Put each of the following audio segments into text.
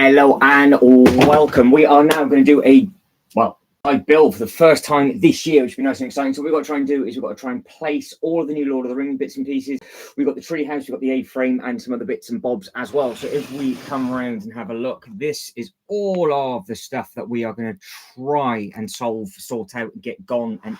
Hello and welcome. We are now going to do a build for the first time this year, which will be nice and exciting. So what we've got to try and do is we've got to try and place all of the new Lord of the Rings bits and pieces. We've got the treehouse, we've got the A-frame and some other bits and bobs as well. So if we come around and have a look, this is all of the stuff that we are going to try and sort out, get gone and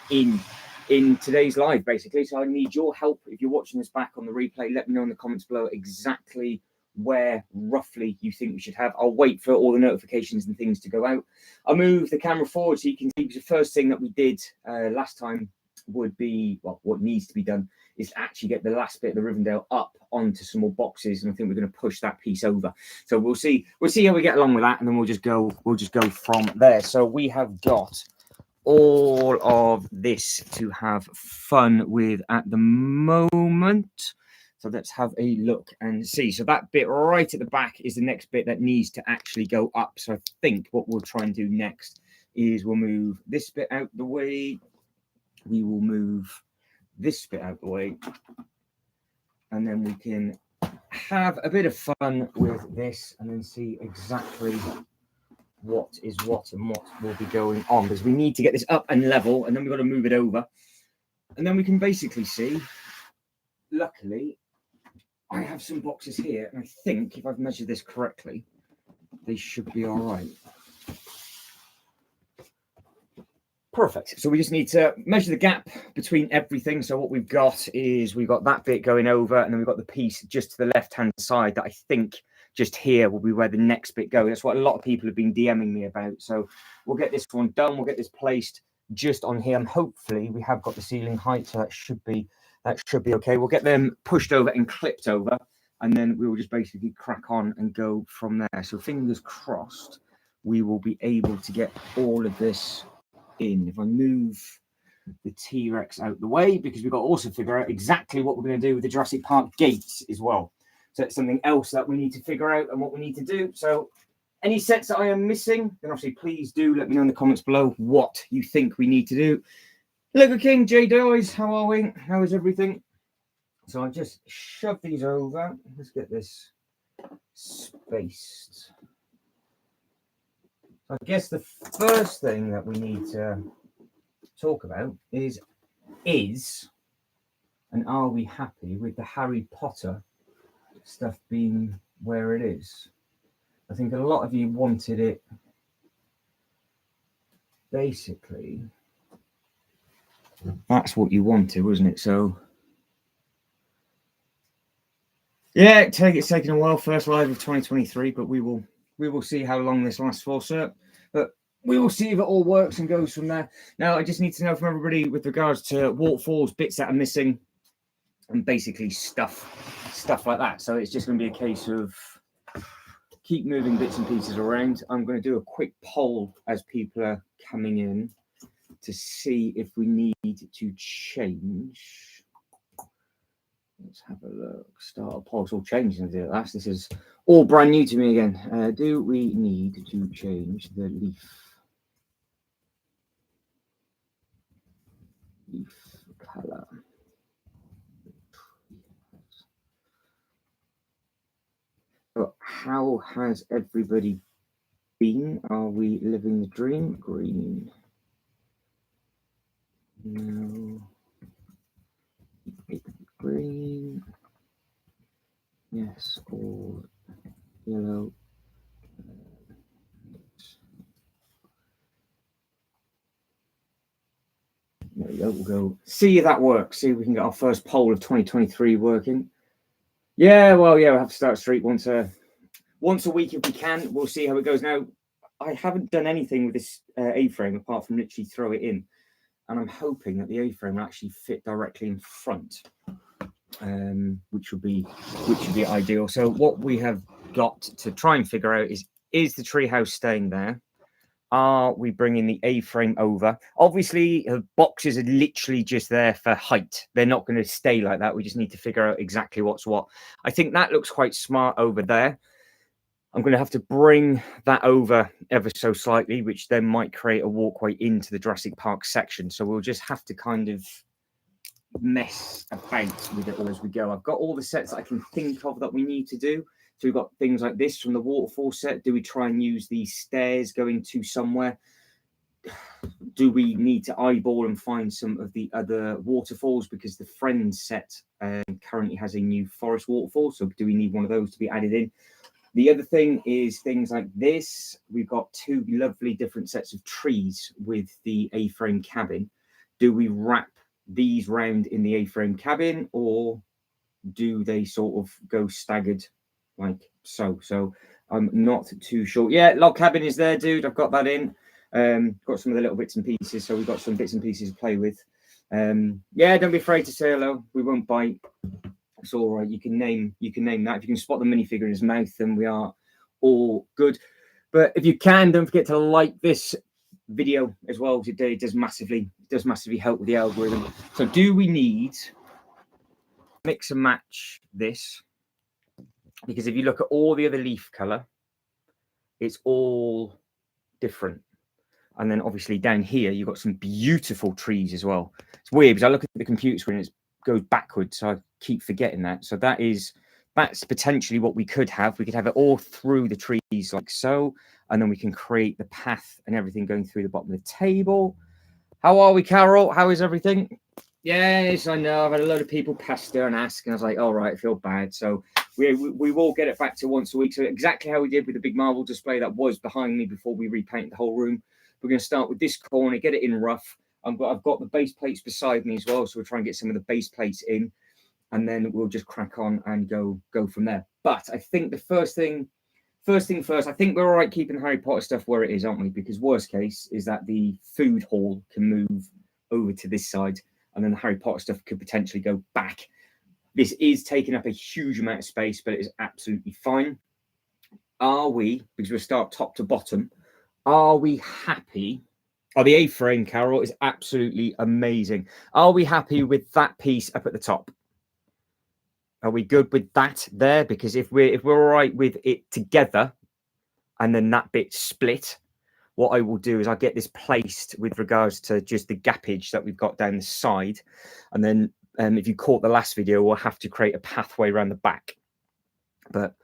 in today's live, basically. So I need your help. If you're watching this back on the replay, let me know in the comments below exactly where roughly you think we should have. I'll wait for all the notifications and things to go out. I'll move the camera forward so you can see, because the first thing that we did last time would be, well, what needs to be done is actually get the last bit of the Rivendell up onto some more boxes, and I think we're going to push that piece over. So we'll see how we get along with that, and then we'll just go from there. So we have got all of this to have fun with at the moment. So let's have a look and see. So that bit right at the back is the next bit that needs to actually go up. So I think what we'll try and do next is we'll move this bit out the way. We will move this bit out the way. And then we can have a bit of fun with this and then see exactly what is what and what will be going on. Because we need to get this up and level, and then we've got to move it over. And then we can basically see, luckily, I have some boxes here, and I think if I've measured this correctly, they should be all right. Perfect. So we just need to measure the gap between everything. So what we've got is we've got that bit going over, and then we've got the piece just to the left-hand side that I think just here will be where the next bit goes. That's what a lot of people have been DMing me about. So we'll get this one done. We'll get this placed just on here, and hopefully we have got the ceiling height, so that should be okay. We'll get them pushed over and clipped over, and then we will just basically crack on and go from there. So fingers crossed, we will be able to get all of this in. If I move the T-Rex out the way, because we've got to also figure out exactly what we're going to do with the Jurassic Park gates as well. So it's something else that we need to figure out and what we need to do. So any sets that I am missing, then obviously please do let me know in the comments below what you think we need to do. Lego King, J Doys, how are we? How is everything? So I just shove these over. Let's get this spaced. I guess the first thing that we need to talk about is and are we happy with the Harry Potter stuff being where it is? I think a lot of you wanted it basically. That's what you wanted, wasn't it? So yeah, it's taken a while. First live of 2023, but we will see how long this lasts for, sir. But we will see if it all works and goes from there. Now, I just need to know from everybody with regards to waterfalls, bits that are missing, and basically stuff like that. So it's just going to be a case of keep moving bits and pieces around. I'm going to do a quick poll as people are coming in to see if we need to change. Let's have a look. Start a poll. It's all changing to last. This is all brand new to me again. Do we need to change the leaf color? So how has everybody been? Are we living the dream? Green. No. Green. Yes, or yellow. There we go. We'll go see if that works. See if we can get our first poll of 2023 working. Yeah, well, yeah, we'll have to start streak once a week if we can. We'll see how it goes. Now, I haven't done anything with this A-frame apart from literally throw it in. And I'm hoping that the A-frame will actually fit directly in front, which would be ideal. So what we have got to try and figure out is the treehouse staying there? Are we bringing the A-frame over? Obviously, the boxes are literally just there for height. They're not going to stay like that. We just need to figure out exactly what's what. I think that looks quite smart over there. I'm going to have to bring that over ever so slightly, which then might create a walkway into the Jurassic Park section. So we'll just have to kind of mess about with it all as we go. I've got all the sets that I can think of that we need to do. So we've got things like this from the waterfall set. Do we try and use these stairs going to somewhere? Do we need to eyeball and find some of the other waterfalls, because the Friends set currently has a new forest waterfall? So do we need one of those to be added in? The other thing is things like this. We've got two lovely different sets of trees with the A-frame cabin. Do we wrap these round in the A-frame cabin, or do they sort of go staggered like so? So I'm not too sure. Yeah, log cabin is there, dude. I've got that in. Got some of the little bits and pieces, so we've got some bits and pieces to play with. Yeah, don't be afraid to say hello. We won't bite. It's all right. You can name that. If you can spot the minifigure in his mouth, then we are all good. But if you can, don't forget to like this video as well today. It does massively help with the algorithm. So do we need mix and match this? Because if you look at all the other leaf color, it's all different. And then obviously down here, you've got some beautiful trees as well. It's weird because I look at the computer screen, it goes backwards. So I keep forgetting that. So that's potentially what we could have. We could have it all through the trees like so. And then we can create the path and everything going through the bottom of the table. How are we, Carol? How is everything? Yes, I know. I've had a load of people pester and ask. And I was like, all right, I feel bad. So we will get it back to once a week. So exactly how we did with the big marble display that was behind me before we repainted the whole room. We're going to start with this corner, get it in rough. I've got the base plates beside me as well, so we'll try and get some of the base plates in, and then we'll just crack on and go from there. But I think the first thing first, I think we're all right keeping Harry Potter stuff where it is, aren't we? Because worst case is that the food hall can move over to this side, and then the Harry Potter stuff could potentially go back. This is taking up a huge amount of space, but it is absolutely fine. Are we, because we'll start top to bottom, are we happy? Oh, the A-frame, Carol, is absolutely amazing. Are we happy with that piece up at the top? Are we good with that there? Because if we're all right with it together and then that bit split, what I will do is I'll get this placed with regards to just the gappage that we've got down the side. And then if you caught the last video, we'll have to create a pathway around the back. But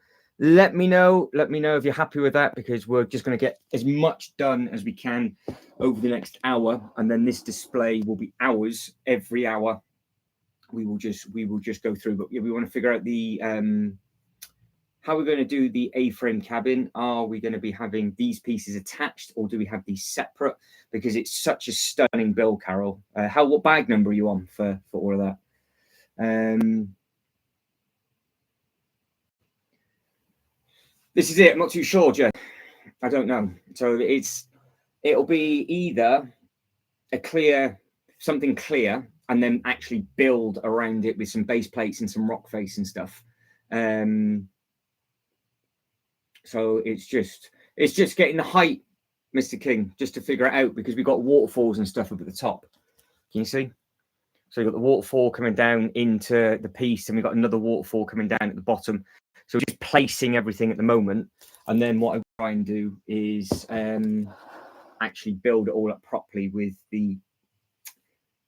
let me know if you're happy with that, because we're just going to get as much done as we can over the next hour, and then this display will be ours. Every hour we will just go through. But yeah, we want to figure out the how we're going to do the A-frame cabin. Are we going to be having these pieces attached, or do we have these separate? Because it's such a stunning build, Carol. What bag number are you on for all of that? This is it. I'm not too sure, Jay. I don't know. So it'll be either something clear, and then actually build around it with some base plates and some rock face and stuff. So it's just getting the height, Mr. King, just to figure it out, because we've got waterfalls and stuff up at the top. Can you see? So you've got the waterfall coming down into the piece, and we've got another waterfall coming down at the bottom. So just placing everything at the moment. And then what I try and do is actually build it all up properly with the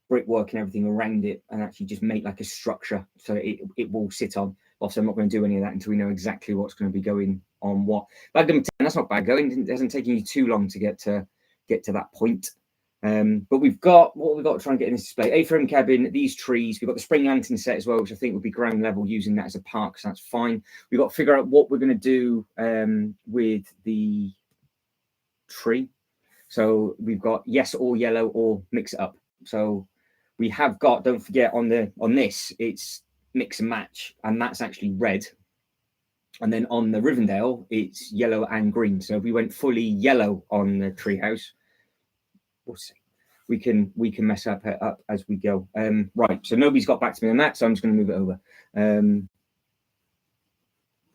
brickwork and everything around it, and actually just make like a structure so it will sit on. Obviously, I'm not going to do any of that until we know exactly what's going to be going on what. Bag number 10, that's not bad going. It hasn't taken you too long to get to that point. But we've got what we've got to try and get in this display. A-frame cabin, these trees. We've got the spring lantern set as well, which I think would be ground level, using that as a park, so that's fine. We've got to figure out what we're going to do with the tree. So we've got yes or yellow, or mix it up. So we have got, don't forget, on this, it's mix and match, and that's actually red. And then on the Rivendell, it's yellow and green. So if we went fully yellow on the treehouse, we'll see. We can mess up as we go. Right. So nobody's got back to me on that, so I'm just going to move it over.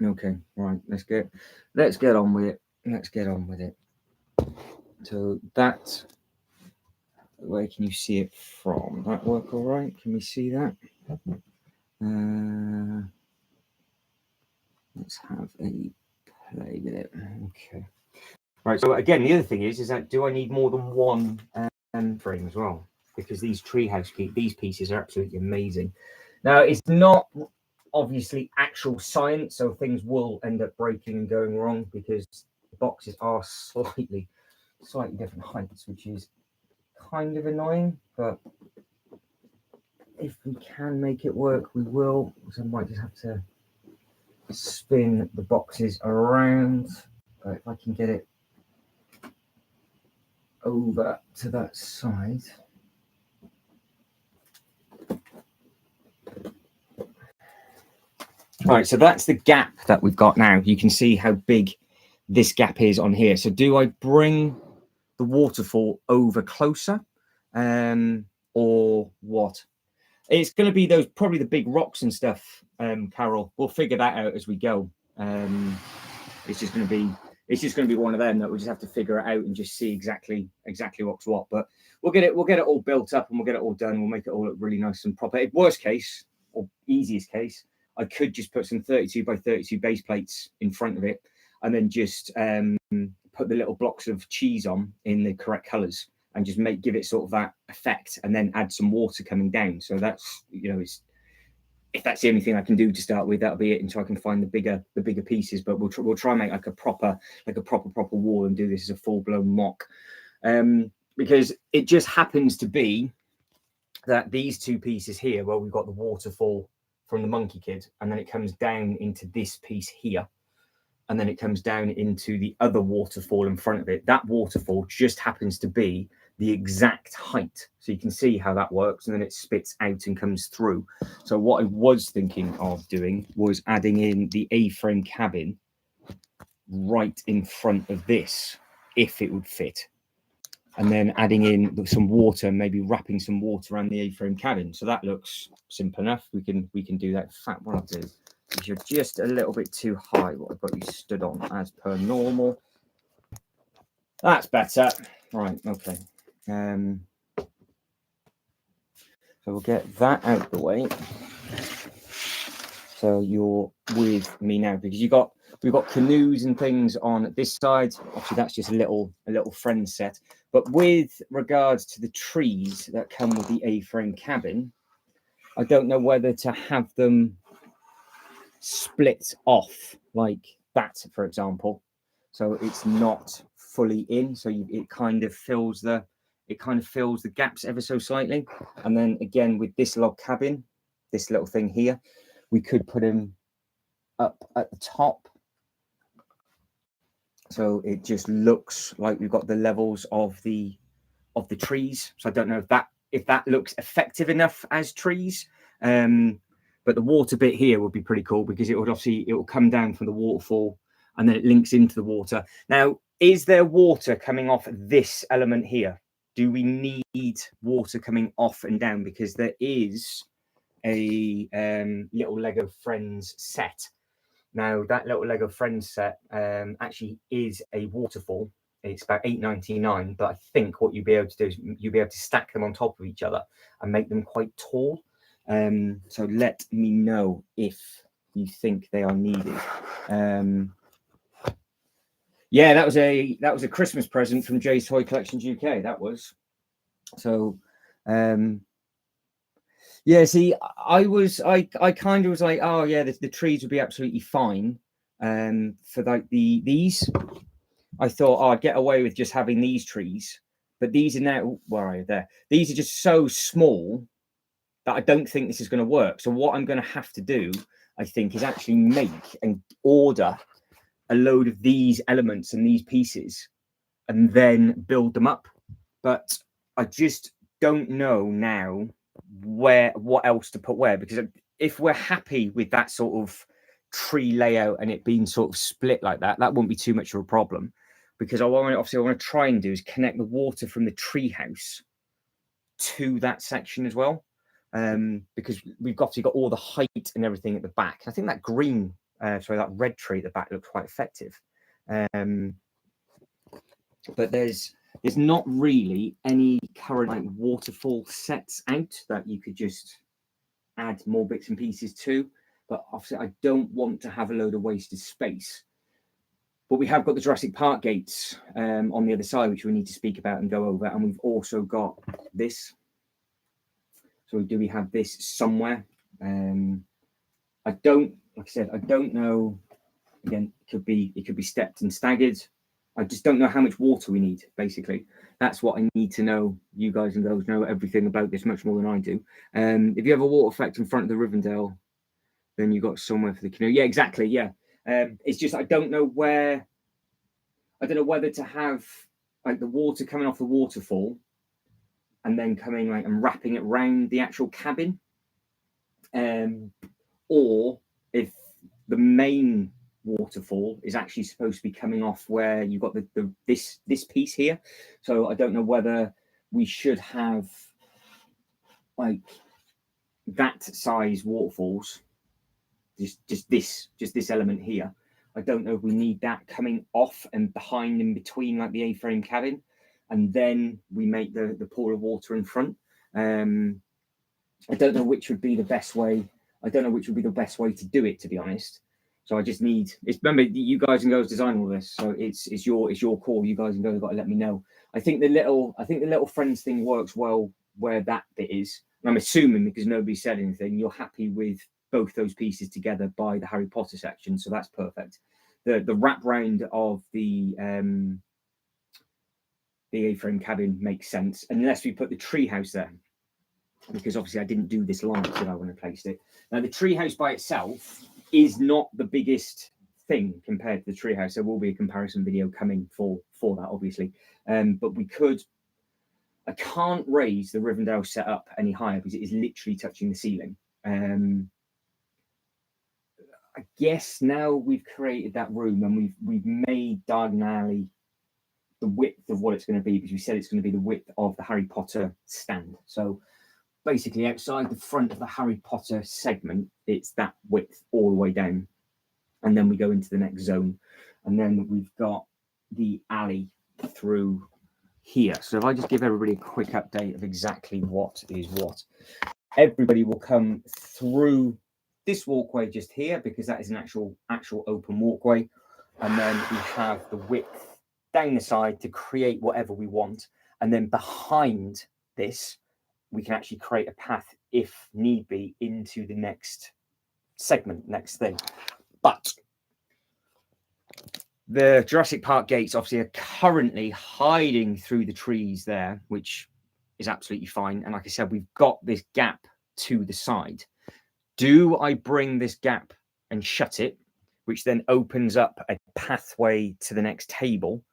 Okay. Right. Let's get on with it. Let's get on with it. So that, where can you see it from? That work all right? Can we see that? Let's have a play with it. Okay. Right. So again, the other thing is that do I need more than one frame as well? Because these treehouse these pieces are absolutely amazing. Now, it's not obviously actual science, so things will end up breaking and going wrong because the boxes are slightly different heights, which is kind of annoying, but if we can make it work, we will. So I might just have to spin the boxes around, but if I can get it over to that side. Right, so that's the gap that we've got now. You can see how big this gap is on here. So do I bring the waterfall over closer, or what? It's going to be those, probably the big rocks and stuff, Carol. We'll figure that out as we go. It's just going to be one of them that we'll just have to figure it out and just see exactly what's what. But we'll get it all built up and we'll get it all done. We'll make it all look really nice and proper. Worst case, or easiest case, I could just put some 32 by 32 base plates in front of it and then just put the little blocks of cheese on in the correct colors and just give it sort of that effect, and then add some water coming down. So that's, if that's the only thing I can do to start with, that'll be it until I can find the bigger pieces. But we'll try and make like a proper wall and do this as a full-blown mock, because it just happens to be that these two pieces here, where we've got the waterfall from the Monkey Kid, and then it comes down into this piece here, and then it comes down into the other waterfall in front of it. That waterfall just happens to be the exact height. So you can see how that works, and then it spits out and comes through. So what I was thinking of doing was adding in the A-frame cabin right in front of this, if it would fit. And then adding in some water, maybe wrapping some water around the A-frame cabin. So that looks simple enough. We can do that. In fact, what I'll do is, you're just a little bit too high, what I've got you stood on, as per normal. That's better. Right, okay. So we'll get that out of the way. So you're with me now, because we've got canoes and things on this side. Obviously, that's just a little friend set. But with regards to the trees that come with the A-frame cabin, I don't know whether to have them split off like that, for example, so it's not fully in. So it kind of fills the gaps ever so slightly. And then again, with this log cabin, this little thing here, we could put him up at the top, so it just looks like we've got the levels of the trees. So I don't know if that looks effective enough as trees, but the water bit here would be pretty cool, because it will come down from the waterfall and then it links into the water. Now, is there water coming off this element here? Do we need water coming off and down? Because there is a little Lego Friends set. Now, that little Lego Friends set actually is a waterfall. It's about $8.99, but I think what you'll be able to do is you'll be able to stack them on top of each other and make them quite tall. So let me know if you think they are needed. Yeah, that was a Christmas present from Jay's Toy Collections UK. That was. So yeah, see, I kind of was like, oh yeah, the trees would be absolutely fine for like these. I thought, oh, I'd get away with just having these trees, but these are now, where are you there? These are just so small that I don't think this is going to work. So what I'm going to have to do, I think, is actually make and order a load of these elements and these pieces and then build them up. But I just don't know now what else to put where, because if we're happy with that sort of tree layout and it being sort of split like that, that won't be too much of a problem, because I want to try and do is connect the water from the tree house to that section as well, because we've obviously got all the height and everything at the back. I think that that red tree at the back looks quite effective, but there's not really any current like waterfall sets out that you could just add more bits and pieces to. But obviously I don't want to have a load of wasted space. But we have got the Jurassic Park gates on the other side, which we need to speak about and go over. And we've also got this. So we have this somewhere. like I said, I don't know. Again, it could be stepped and staggered. I just don't know how much water we need. Basically, that's what I need to know. You guys and girls know everything about this much more than I do. If you have a water effect in front of the Rivendell, then you got somewhere for the canoe. Yeah, exactly. Yeah, it's just I don't know whether to have like the water coming off the waterfall and then coming like and wrapping it around the actual cabin, or if the main waterfall is actually supposed to be coming off where you've got this piece here. So I don't know whether we should have like that size waterfalls, just this element here. I don't know if we need that coming off and behind and between like the A-frame cabin, and then we make the pool of water in front. I don't know which would be the best way. I don't know which would be the best way to do it, to be honest. So I just need. Remember, you guys and girls design all this, so it's your call. You guys and girls have got to let me know. I think the little friends thing works well where that bit is. And I'm assuming because nobody said anything, you're happy with both those pieces together by the Harry Potter section, so that's perfect. The wrap round of the A-frame cabin makes sense, unless we put the treehouse there, because obviously I didn't do this line, did I, when I placed it? Now the treehouse by itself is not the biggest thing compared to the treehouse. There will be a comparison video coming for that, obviously, but we could. I can't raise the Rivendell setup any higher because it is literally touching the ceiling. I guess now we've created that room and we've made diagonally the width of what it's going to be, because we said it's going to be the width of the Harry Potter stand. So basically outside the front of the Harry Potter segment, it's that width all the way down. And then we go into the next zone. And then we've got the alley through here. So if I just give everybody a quick update of exactly what is what. Everybody will come through this walkway just here, because that is an actual open walkway. And then we have the width down the side to create whatever we want. And then behind this, we can actually create a path, if need be, into the next segment, next thing. But the Jurassic Park gates obviously are currently hiding through the trees there, which is absolutely fine. And like I said, we've got this gap to the side. Do I bring this gap and shut it, which then opens up a pathway to the next table?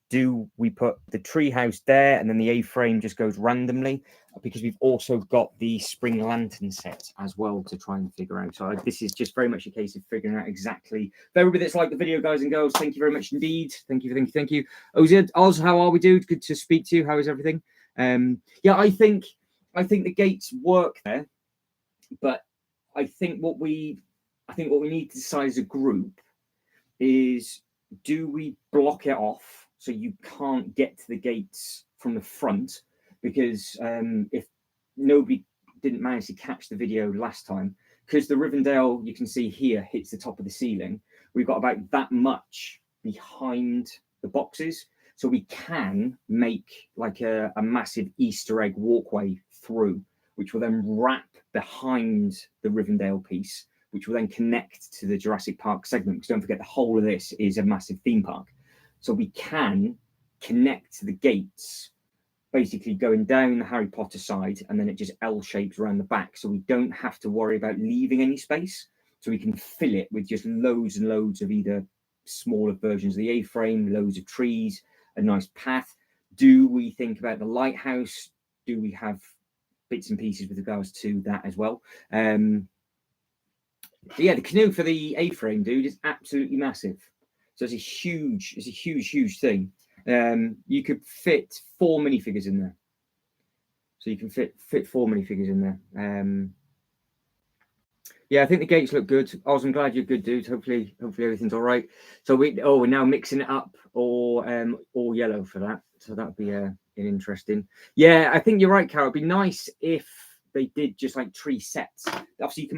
Do we put the treehouse there and then the A-frame just goes randomly? Because we've also got the spring lantern set as well to try and figure out. So this is just very much a case of figuring out exactly. For everybody that's liked the video, guys and girls, thank you very much indeed. Thank you. Oz, how are we, dude? Good to speak to you. How is everything? Yeah, I think the gates work there, but I think what we need to decide as a group is, do we block it off so you can't get to the gates from the front? Because if nobody didn't manage to catch the video last time, because the Rivendell, you can see here, hits the top of the ceiling, we've got about that much behind the boxes. So we can make like a massive Easter egg walkway through, which will then wrap behind the Rivendell piece, which will then connect to the Jurassic Park segment. Because don't forget, the whole of this is a massive theme park. So we can connect to the gates, basically going down the Harry Potter side, and then it just L-shapes around the back. So we don't have to worry about leaving any space. So we can fill it with just loads and loads of either smaller versions of the A-frame, loads of trees, a nice path. Do we think about the lighthouse? Do we have bits and pieces with regards to that as well? Yeah, the canoe for the A-frame, dude, is absolutely massive. So it's a huge thing. You could fit 4 minifigures in there. So you can fit 4 minifigures in there. Yeah, I think the gates look good. Oz, I'm glad you're good, dude. Hopefully everything's all right. So we're now mixing it up, or yellow for that. So that'd be interesting. Yeah, I think you're right, Carol. It'd be nice if they did just like tree sets. Obviously, you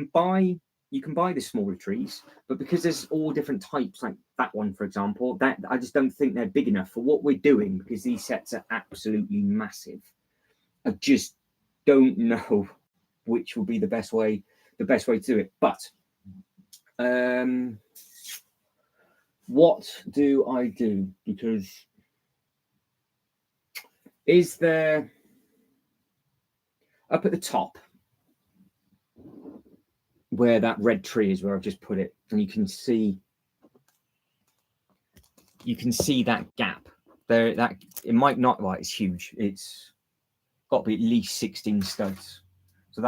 can buy the smaller trees, but because there's all different types, like that one, for example, that I just don't think they're big enough for what we're doing, because these sets are absolutely massive. I just don't know which will be the best way to do it. But What do I do? Because is there up at the top where that red tree is, where I've just put it, and you can see that gap there. That it might not, well, it's huge. It's got to be at least 16 studs. So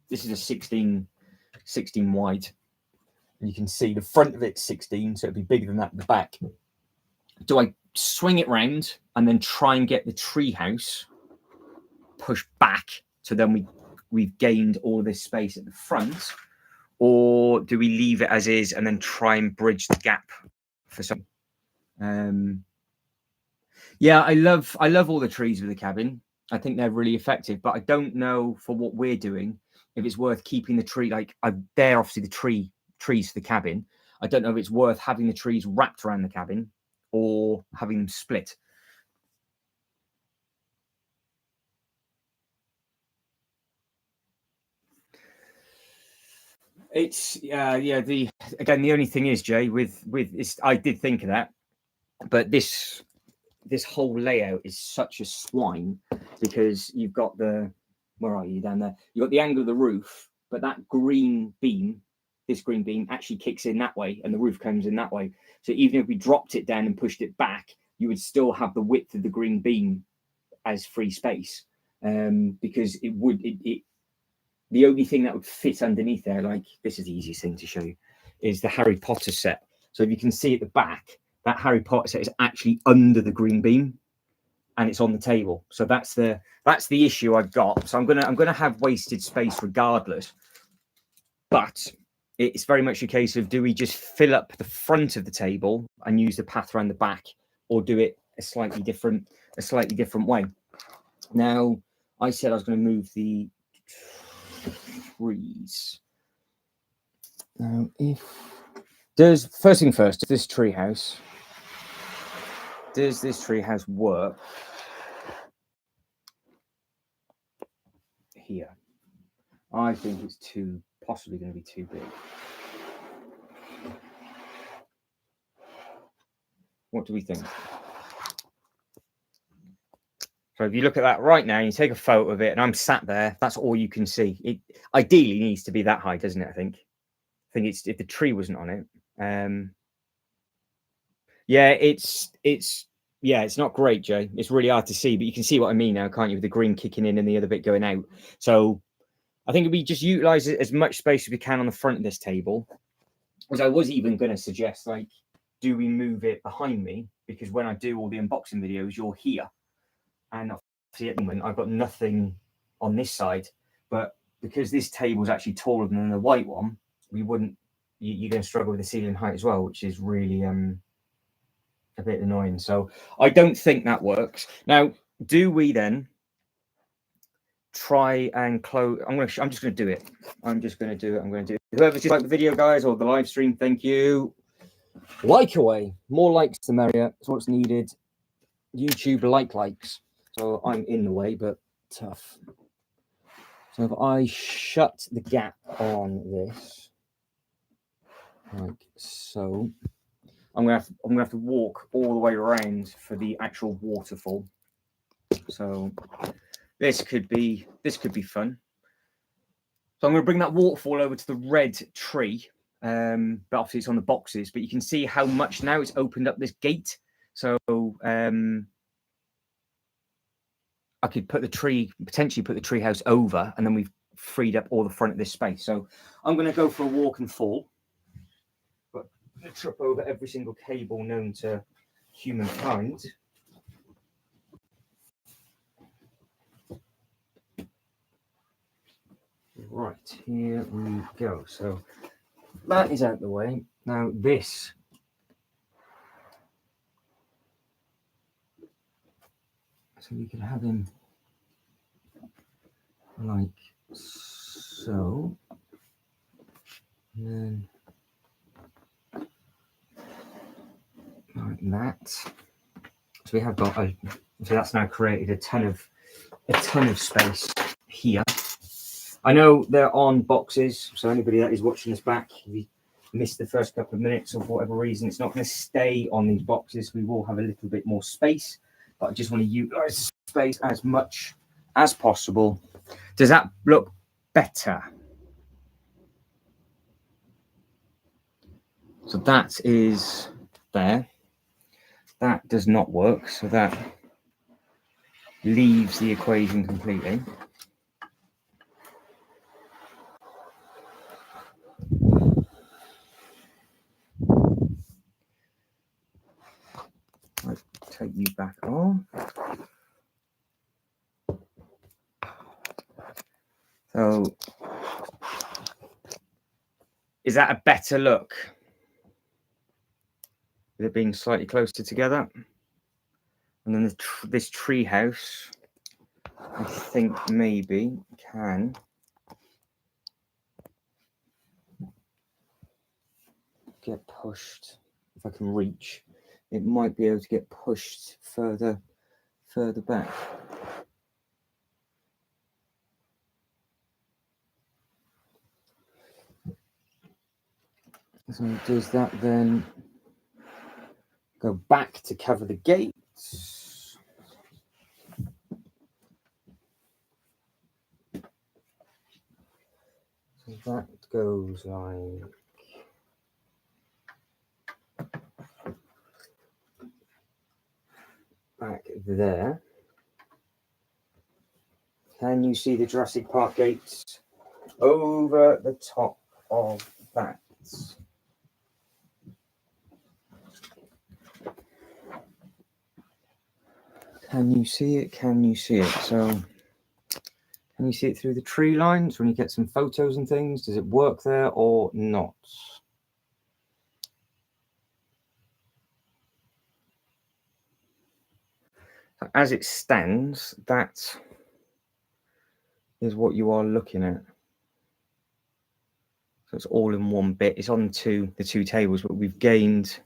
this is a 16 wide. And you can see the front of it's 16, so it'd be bigger than that at the back. Do I swing it round and then try and get the tree house pushed back, so then we've gained all this space at the front, or do we leave it as is and then try and bridge the gap for some? Yeah, I love all the trees with the cabin. I think they're really effective, but I don't know for what we're doing if it's worth keeping the tree, like they're obviously the trees for the cabin. I don't know if it's worth having the trees wrapped around the cabin or having them split. It's the only thing is, Jay, with this, I did think of that, but this whole layout is such a swine, because you've got where are you down there? You've got the angle of the roof, but that green beam, this green beam actually kicks in that way and the roof comes in that way. So even if we dropped it down and pushed it back, you would still have the width of the green beam as free space, because the only thing that would fit underneath there, like this is the easiest thing to show you, is the Harry Potter set. So if you can see at the back, that Harry Potter set is actually under the green beam and it's on the table. So that's the issue I've got. So I'm gonna have wasted space regardless. But it's very much a case of, do we just fill up the front of the table and use the path around the back, or do it a slightly different way? Now, I said I was going to move the trees. Now, first thing first, does this tree house work here? I think it's possibly going to be too big. What do we think? So if you look at that right now, you take a photo of it, and I'm sat there, that's all you can see. It ideally needs to be that high, doesn't it? I think it's, if the tree wasn't on it. It's not great, Jay. It's really hard to see, but you can see what I mean now, can't you? With the green kicking in and the other bit going out. So I think we just utilize as much space as we can on the front of this table. As I was even going to suggest, like, do we move it behind me? Because when I do all the unboxing videos, you're here. And obviously at the moment, I've got nothing on this side. But because this table is actually taller than the white one, you're going to struggle with the ceiling height as well, which is really a bit annoying. So I don't think that works. Now, do we then try and close? I'm just going to do it. I'm going to do it. Whoever's just like the video, guys, or the live stream, thank you. Like away. More likes the merrier. That's what's needed. YouTube likes. So I'm in the way, but tough. So if I shut the gap on this, like so, I'm gonna have to walk all the way around for the actual waterfall. So this could be fun. So I'm going to bring that waterfall over to the red tree, but obviously it's on the boxes. But you can see how much now it's opened up this gate. So I could potentially put the tree house over, and then we've freed up all the front of this space. So I'm going to go for a walk and fall. But I'm going to trip over every single cable known to humankind. Right, here we go. So that is out the way. Now this. So we could have him like so. And then like that. So we have got so that's now created a ton of space here. I know they're on boxes, so anybody that is watching this back, if you missed the first couple of minutes or for whatever reason, it's not going to stay on these boxes. We will have a little bit more space, but I just want to utilize the space as much as possible. Does that look better? So that is there. That does not work, so that leaves the equation completely. Let's take you back on. So, is that a better look? With it being slightly closer together? And then this tree house, I think maybe can get pushed. If I can reach, it might be able to get pushed further back. So does that then go back to cover the gates? So that goes like back there. Can you see the Jurassic Park gates over the top of that? Can you see it? Can you see it? So, can you see it through the tree lines when you get some photos and things? Does it work there or not? So as it stands, that is what you are looking at. So it's all in one bit. It's on the two tables, but we've gained.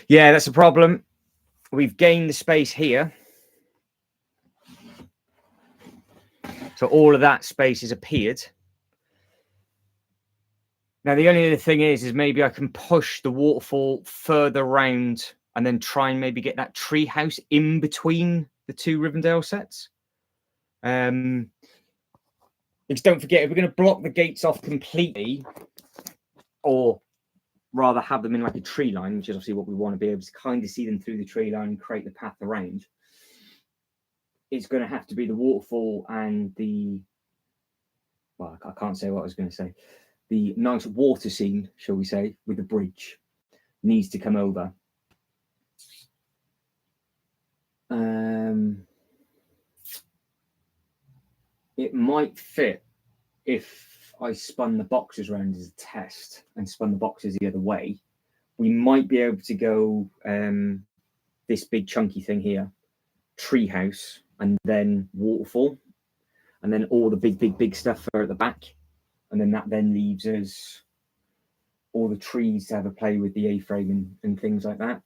Yeah, that's a problem. We've gained the space here. So all of that space has appeared. Now, the only other thing is maybe I can push the waterfall further round and then try and maybe get that tree house in between the two Rivendell sets. Because don't forget, if we're going to block the gates off completely, or rather have them in like a tree line, which is obviously what we want to be able to kind of see them through the tree line and create the path around, it's going to have to be the waterfall and the, well, I can't say what I was going to say. The nice water scene, shall we say, with the bridge needs to come over. It might fit if I spun the boxes around as a test and spun the boxes the other way. We might be able to go this big chunky thing here, treehouse, and then waterfall, and then all the big stuff are at the back, and then that then leaves us all the trees to have a play with the A-frame and things like that.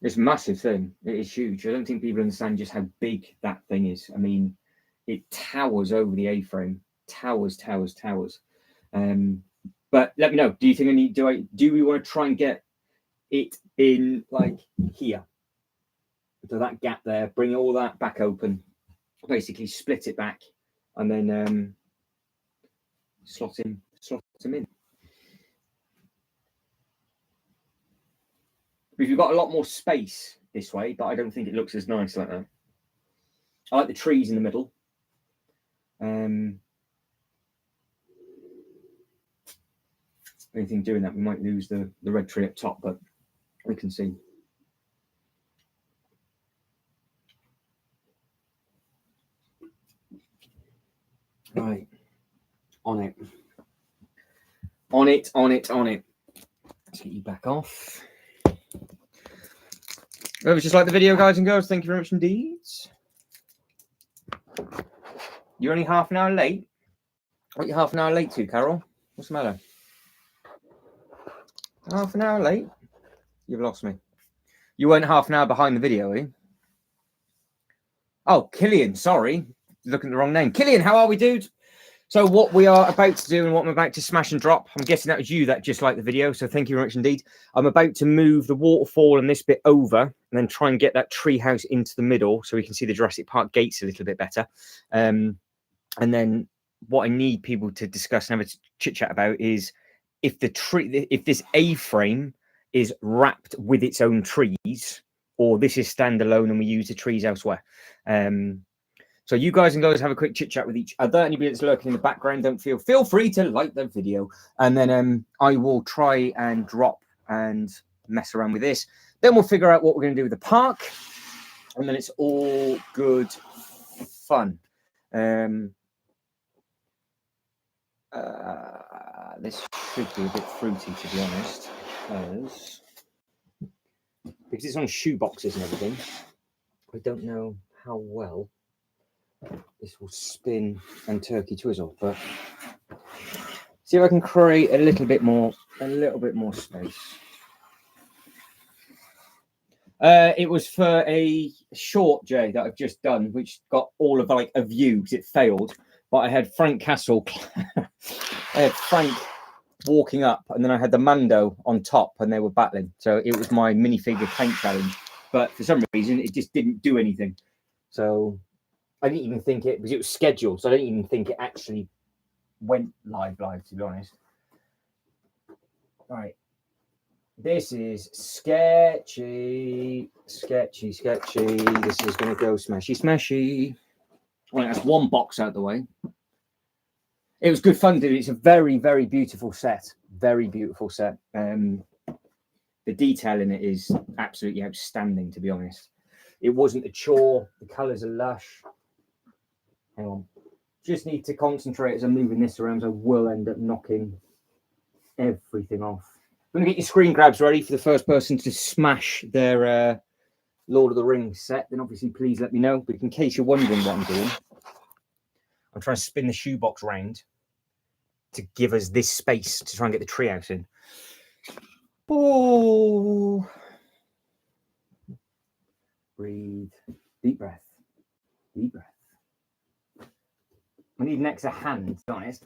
It's a massive thing. It is huge. I don't think people understand just how big that thing is. I mean, it towers over the A-frame. Towers. But let me know. Do you think I need? Do we want to try and get it in like here? So that gap there. Bring all that back open. Basically, split it back, and then slot him in. We've got a lot more space this way, but I don't think it looks as nice like that. I like the trees in the middle. Anything doing that, we might lose the red tree up top, but we can see. Right. On it. Let's get you back off. It was just like the video, guys and girls. Thank you very much indeed. You're only half an hour late. What are you half an hour late to, Carol? What's the matter? Half an hour late? You've lost me. You weren't half an hour behind the video, eh? Oh, Killian, sorry. Looking at the wrong name. Killian, how are we, dude? So what we are about to do and what I'm about to smash and drop, I'm guessing that was you that just liked the video, so thank you very much indeed. I'm about to move the waterfall and this bit over and then try and get that tree house into the middle so we can see the Jurassic Park gates a little bit better. And then what I need people to discuss and have a chit chat about is if this A-frame is wrapped with its own trees, or this is standalone and we use the trees elsewhere. So you guys and girls have a quick chit chat with each other. Anybody that's lurking in the background, don't feel free to like the video, and then I will try and drop and mess around with this. Then we'll figure out what we're going to do with the park, and then it's all good fun. This should be a bit fruity, to be honest, because it's on shoe boxes and everything. I don't know how well this will spin and turkey twizzle, but see if I can create a little bit more space. It was for a short, Jay, that I've just done, which got all of like a view because it failed. But I had Frank Castle, I had Frank walking up, and then I had the Mando on top, and they were battling. So it was my minifigure paint challenge. But for some reason, it just didn't do anything. So I didn't even think it, because it was scheduled, so I didn't even think it actually went live, to be honest. All right. This is sketchy. This is going to go smashy. Right, that's one box out the way. It was good fun, dude. It's a very, very beautiful set. Very beautiful set. The detail in it is absolutely outstanding, to be honest. It wasn't a chore. The colours are lush. Hang on. Just need to concentrate as I'm moving this around, so I will end up knocking everything off. I'm going to get your screen grabs ready for the first person to smash their Lord of the Rings set. Then obviously, please let me know. But in case you're wondering what I'm doing, I'm trying to spin the shoebox round to give us this space to try and get the treehouse in. Oh, breathe, deep breath, deep breath. I need an extra hand, to be honest.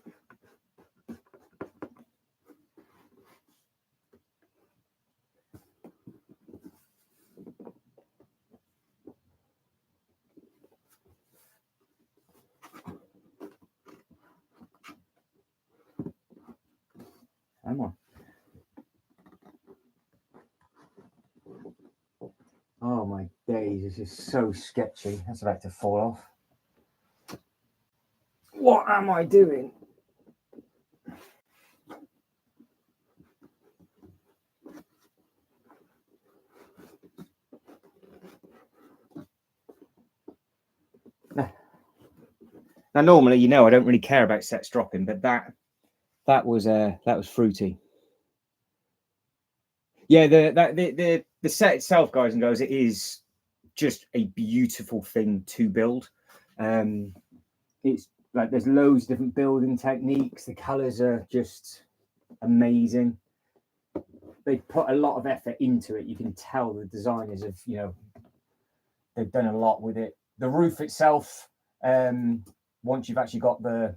Come on. Oh my days, this is so sketchy. That's about to fall off. What am I doing? Now, normally, you know, I don't really care about sets dropping, but that was fruity. Yeah, the set itself, guys and girls, it is just a beautiful thing to build. It's like there's loads of different building techniques. The colours are just amazing. They put a lot of effort into it. You can tell the designers have, they've done a lot with it. The roof itself, once you've actually got the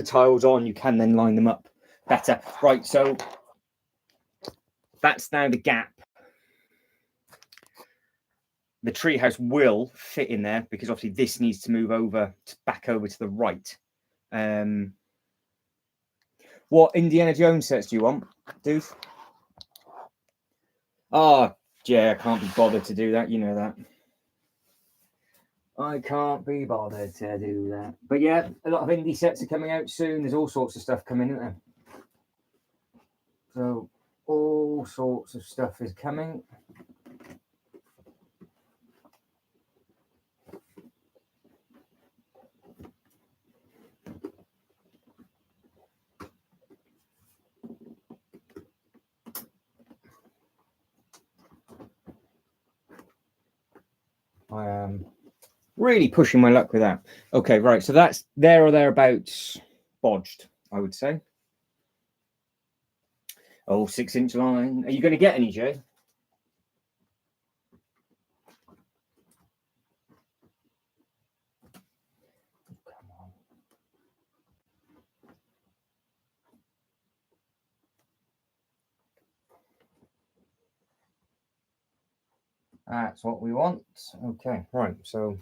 tiles on, you can then line them up better. Right, so that's now the gap. The treehouse will fit in there because obviously this needs to move over back over to the right. What Indiana Jones sets do you want, dude? Oh, yeah, I can't be bothered to do that. You know that. I can't be bothered to do that. But yeah, a lot of indie sets are coming out soon. There's all sorts of stuff coming, isn't there? So all sorts of stuff is coming. I am really pushing my luck with that. Okay, right. So that's there or thereabouts bodged, I would say. Oh, 6-inch line. Are you going to get any, Jay? Come on. That's what we want. Okay, right. So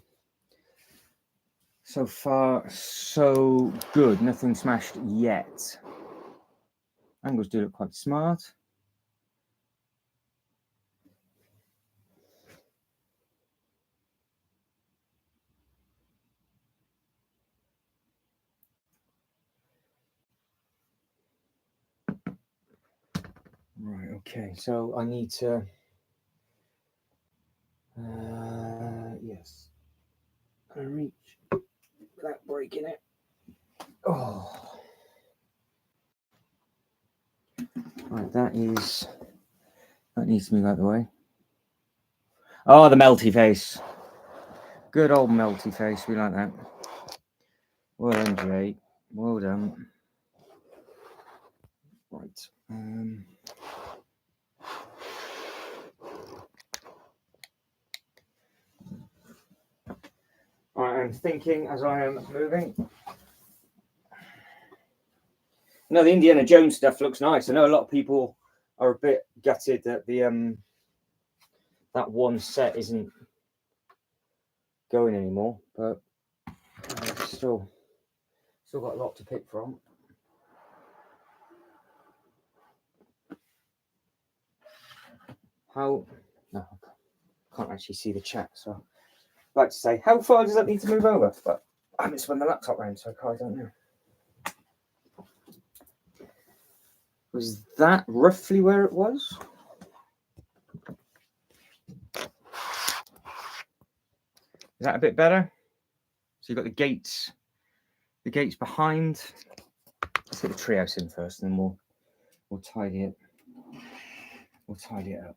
far, so good. Nothing smashed yet. Angles do look quite smart. Right, okay. So I need to... yes. I reach without breaking it. Oh. Right, that needs to move out of the way. Oh, the melty face. Good old melty face. We like that. Well done, Jay. Well done. Right. I am thinking as I am moving. No, the Indiana Jones stuff looks nice. I know a lot of people are a bit gutted that the that one set isn't going anymore, but still got a lot to pick from. No, I can't actually see the chat, so I'd like to say, how far does that need to move over? But I haven't spun the laptop round, so I don't know. Was that roughly where it was? Is that a bit better? So you've got the gates behind. Let's get the treehouse in first, and then we'll tidy it. We'll tidy it up.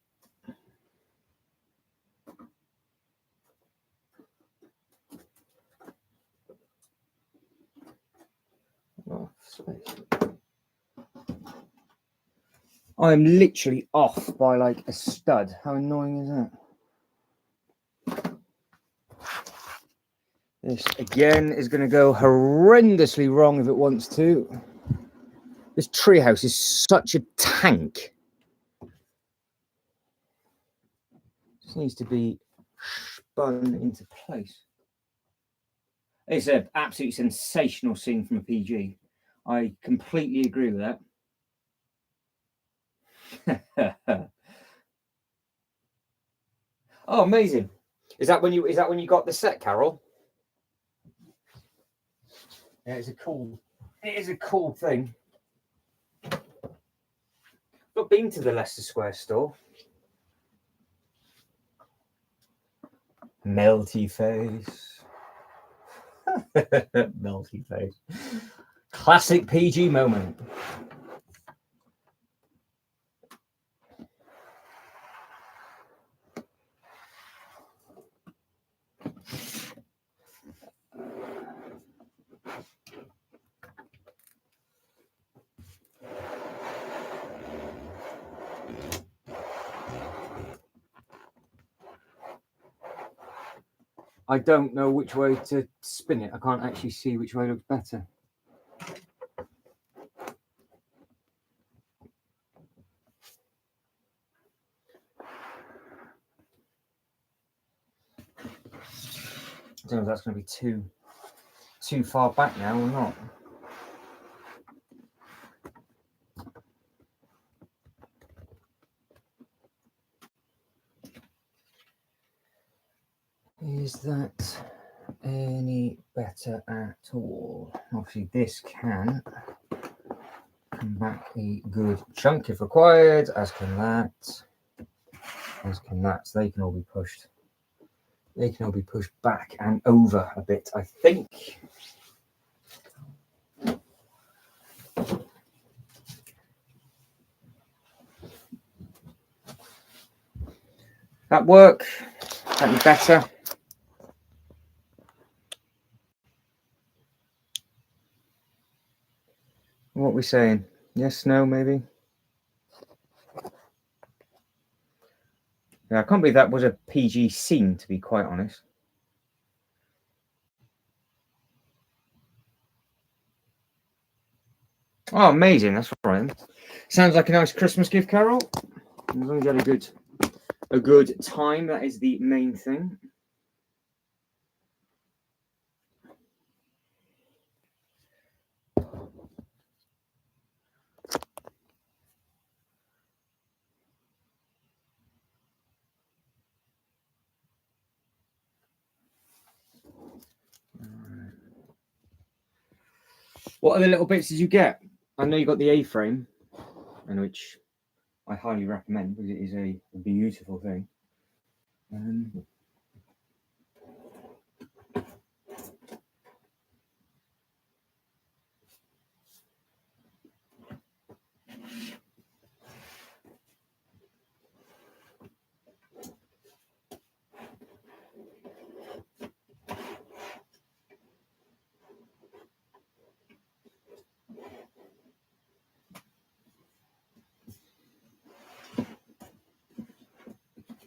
Oh, space. I'm literally off by like a stud. How annoying is that? This again is going to go horrendously wrong if it wants to. This treehouse is such a tank. This needs to be spun into place. It's an absolutely sensational scene from a PG. I completely agree with that. Oh, amazing! Is that when you got the set, Carol? Yeah, it is a cool thing. Not been to the Leicester Square store. Melty face. Melty face. Classic PG moment. I don't know which way to spin it. I can't actually see which way looks better. I don't know if that's going to be too far back now or not. Is that any better at all? Obviously, this can come back a good chunk if required, as can that, so they can all be pushed. They can all be pushed back and over a bit, I think. That work? That be better? What are we saying? Yes, no, maybe? Yeah, I can't believe that was a PG scene, to be quite honest. Oh, amazing. That's right. Sounds like a nice Christmas gift, Carol. As long as you had a good a good time. That is the main thing. What other little bits did you get? I know you got the A-frame, and which I highly recommend because it is a beautiful thing.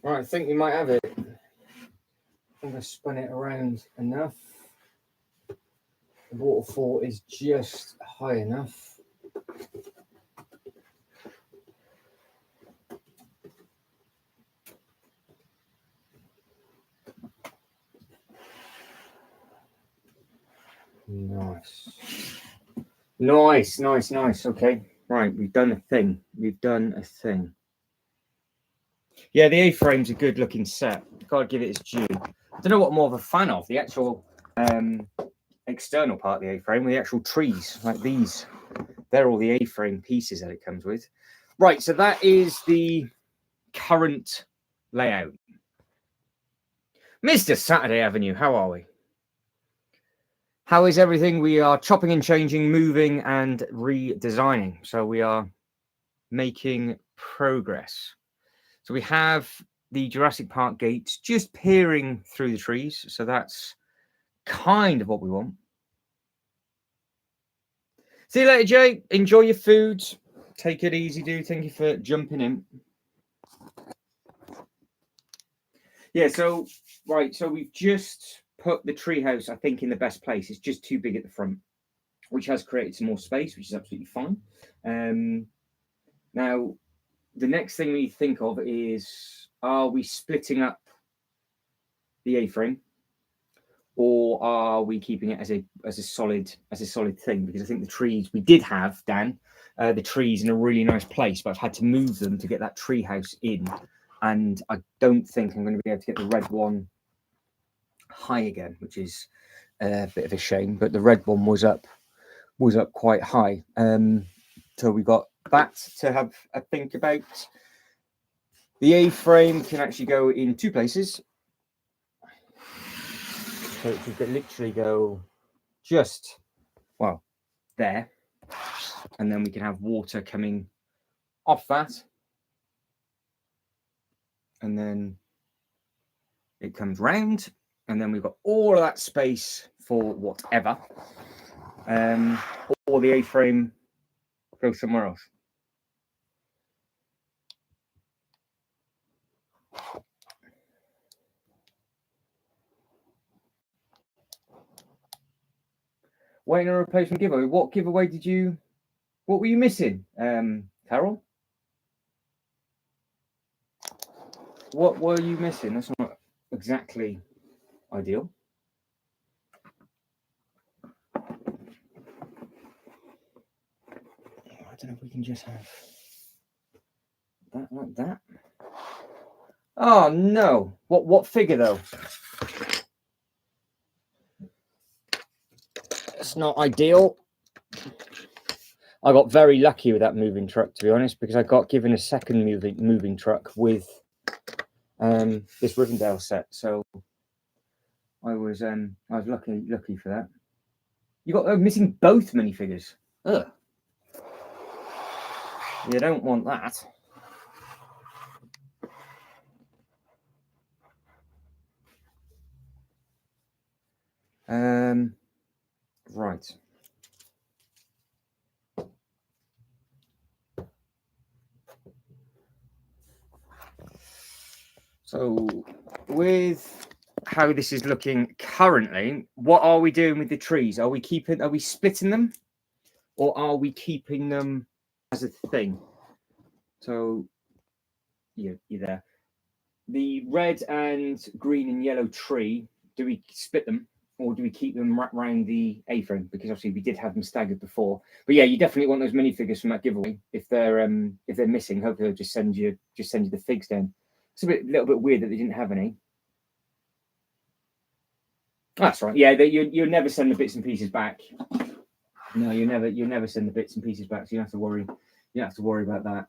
Right, I think we might have it. I think I spun it around enough. The waterfall is just high enough. Nice. Okay, right, we've done a thing. Yeah, the A-frame's a good looking set. Gotta give it its due. I don't know what I'm more of a fan of, the actual external part of the A-frame, with the actual trees, like these. They're all the A-frame pieces that it comes with. Right, so that is the current layout. Mr. Saturday Avenue, how are we? How is everything? We are chopping and changing, moving and redesigning. So we are making progress. So we have the Jurassic Park gates just peering through the trees. So that's kind of what we want. See you later, Jay. Enjoy your food. Take it easy, dude. Thank you for jumping in. Yeah, so, right. So we've just put the treehouse, I think, in the best place. It's just too big at the front, which has created some more space, which is absolutely fine. Now, the next thing we think of is, are we splitting up the A-frame, or are we keeping it as a solid thing? Because I think the trees we did have, Dan, the trees in a really nice place, but I've had to move them to get that tree house in, and I don't think I'm going to be able to get the red one high again, which is a bit of a shame. But the red one was up quite high, so we got that to have a think about. The A-frame can actually go in two places. So it could literally go just, well, there. And then we can have water coming off that. And then it comes round. And then we've got all of that space for whatever. Or the A-frame goes somewhere else. Waiting on a replacement giveaway. What giveaway what were you missing, Carol? What were you missing? That's not exactly ideal. I don't know if we can just have that like that. Oh no! What figure though? It's not ideal. I got very lucky with that moving truck, to be honest, because I got given a second moving truck with this Rivendell set. So I was lucky for that. You got missing both minifigures. Ugh. You don't want that. Right. So with how this is looking currently, what are we doing with the trees? Are we splitting them, or are we keeping them as a thing? So you're there. the red and green and yellow tree, do we split them or do we keep them wrapped around the A-frame? Because obviously we did have them staggered before. But yeah, you definitely want those minifigures from that giveaway. If they're missing, hopefully they'll just send you the figs down. It's a little bit weird that they didn't have any. That's right. Yeah, you'll never send the bits and pieces back. No, you never send the bits and pieces back. So you don't have to worry. You don't have to worry about that.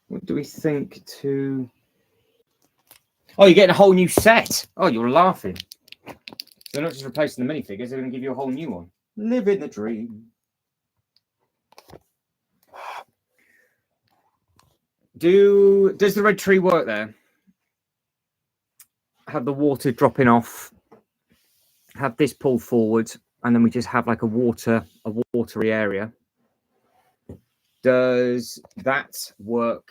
What do we think to... Oh, you're getting a whole new set. Oh, you're laughing. They're not just replacing the minifigures, they're going to give you a whole new one. Living the dream. Does the red tree work there? Have the water dropping off, have this pulled forward, and then we just have like a watery area. Does that work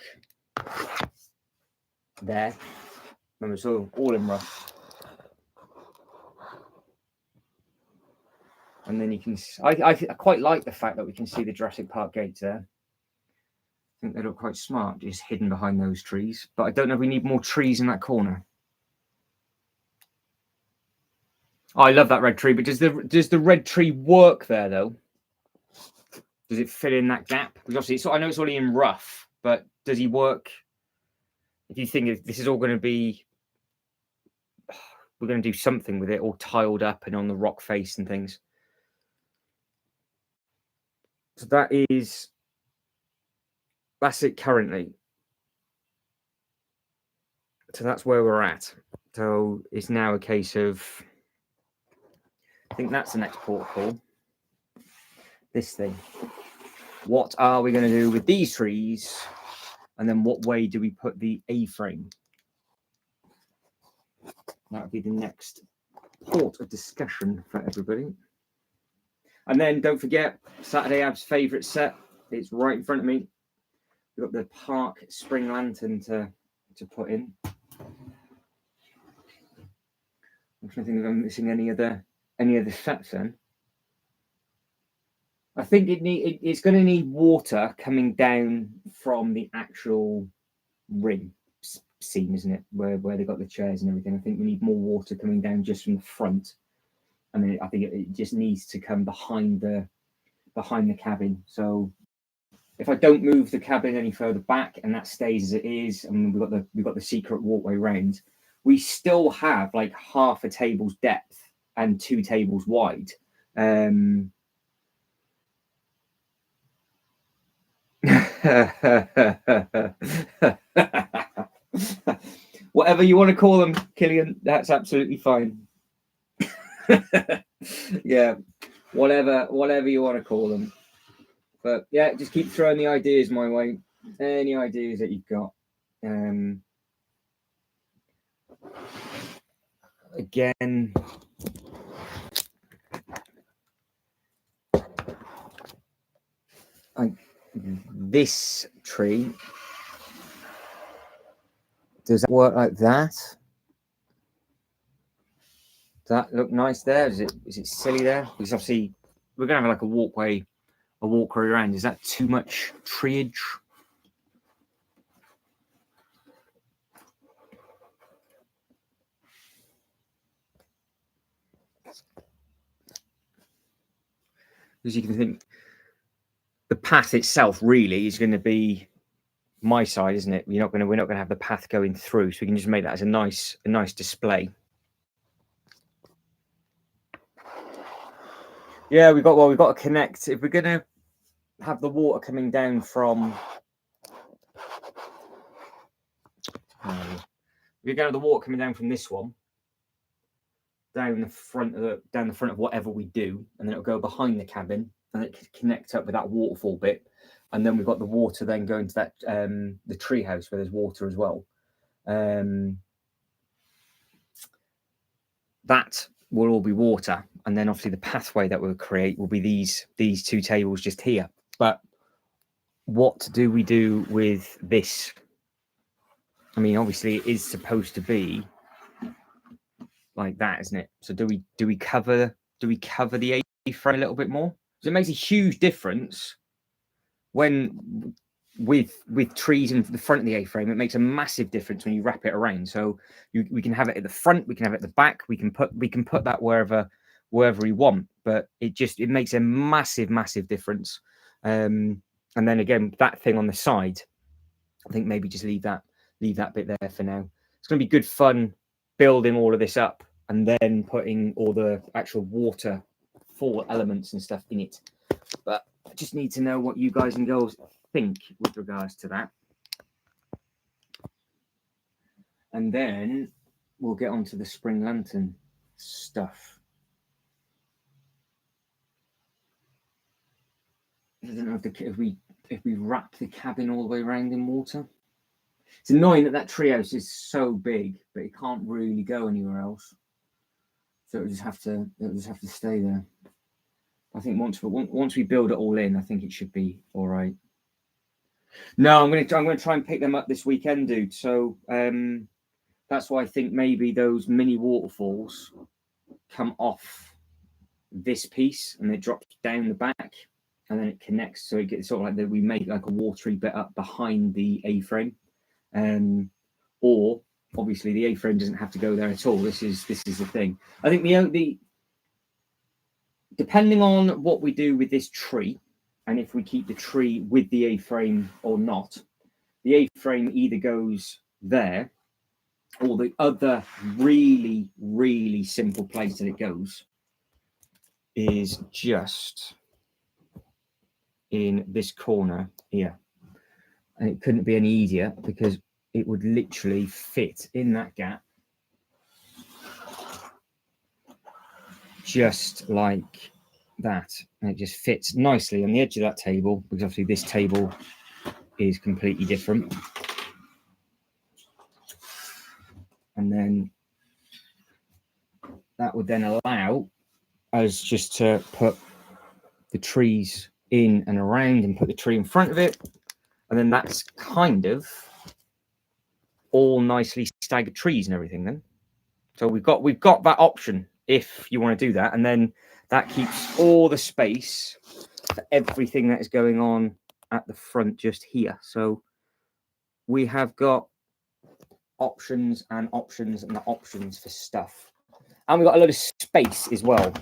there? Remember, it's all in rough. And then you can, I quite like the fact that we can see the Jurassic Park gates there. I think they look quite smart, just hidden behind those trees. But I don't know if we need more trees in that corner. Oh, I love that red tree, but does the red tree work there though? Does it fit in that gap? Because obviously, I know it's already in rough, but does he work? If you think this is all going to be, we're going to do something with it, all tiled up and on the rock face and things. So that's it currently. So that's where we're at. So it's now a case of, I think that's the next protocol. This thing. What are we going to do with these trees? And then what way do we put the A-frame? That would be the next port of discussion for everybody. And then don't forget, Saturday Ab's favourite set. It's right in front of me. We've got the park spring lantern to put in. I'm trying to think if I'm missing any other sets then. I think it's going to need water coming down from the actual ring scene, isn't it? Where they got the chairs and everything. I think we need more water coming down just from the front. And then I think it just needs to come behind the cabin. So if I don't move the cabin any further back and that stays as it is, and we've got the secret walkway round, we still have like half a table's depth and 2 tables wide. Whatever you want to call them, Killian, that's absolutely fine. Yeah, whatever you want to call them. But yeah, just keep throwing the ideas my way. Any ideas that you've got. Again, this tree, does that work like that? Does that look nice there? Is it silly there? Because obviously we're gonna have like a walkway around. Is that too much treeage? Because you can think the path itself really is going to be my side, isn't it? We're not going to have the path going through, so we can just make that as a nice display. Yeah, we've got to connect. If we're going to have the water coming down from, we're going to have the water coming down from this one. down the front of whatever we do, and then it'll go behind the cabin, and it can connect up with that waterfall bit, and then we've got the water then going to that the tree house where there's water as well. That will all be water, and then obviously the pathway that we'll create will be these two tables just here. But what do we do with this? I mean, obviously it is supposed to be like that, isn't it? So do we cover the A-frame a little bit more? So it makes a huge difference when with trees in the front of the A-frame. It makes a massive difference when you wrap it around. So we can have it at the front, we can have it at the back, we can put that wherever we want. But it makes a massive difference. And then again, that thing on the side, I think maybe just leave that bit there for now. It's going to be good fun building all of this up and then putting all the actual waterfall elements and stuff in it. But I just need to know what you guys and girls think with regards to that. And then we'll get on to the spring lantern stuff. I don't know if we wrap the cabin all the way around in water. It's annoying that treehouse is so big, but it can't really go anywhere else. So it'll just have to stay there. I think once we build it all in, I think it should be all right. No, I'm gonna try and pick them up this weekend, dude. So that's why I think maybe those mini waterfalls come off this piece and it drops down the back, and then it connects. So it gets sort of like that. We make like a watery bit up behind the A-frame, or obviously the A-frame doesn't have to go there at all. This is the thing. I think the depending on what we do with this tree, and if we keep the tree with the A-frame or not, the A-frame either goes there, or the other really simple place that it goes is just in this corner here. And it couldn't be any easier because it would literally fit in that gap just like that. And it just fits nicely on the edge of that table, because obviously this table is completely different. And then that would then allow us just to put the trees in and around and put the tree in front of it. And then that's kind of all nicely staggered trees and everything then. So we've got that option if you want to do that. And then that keeps all the space for everything that is going on at the front just here. So we have got options and options and options for stuff. And we've got a lot of space as well.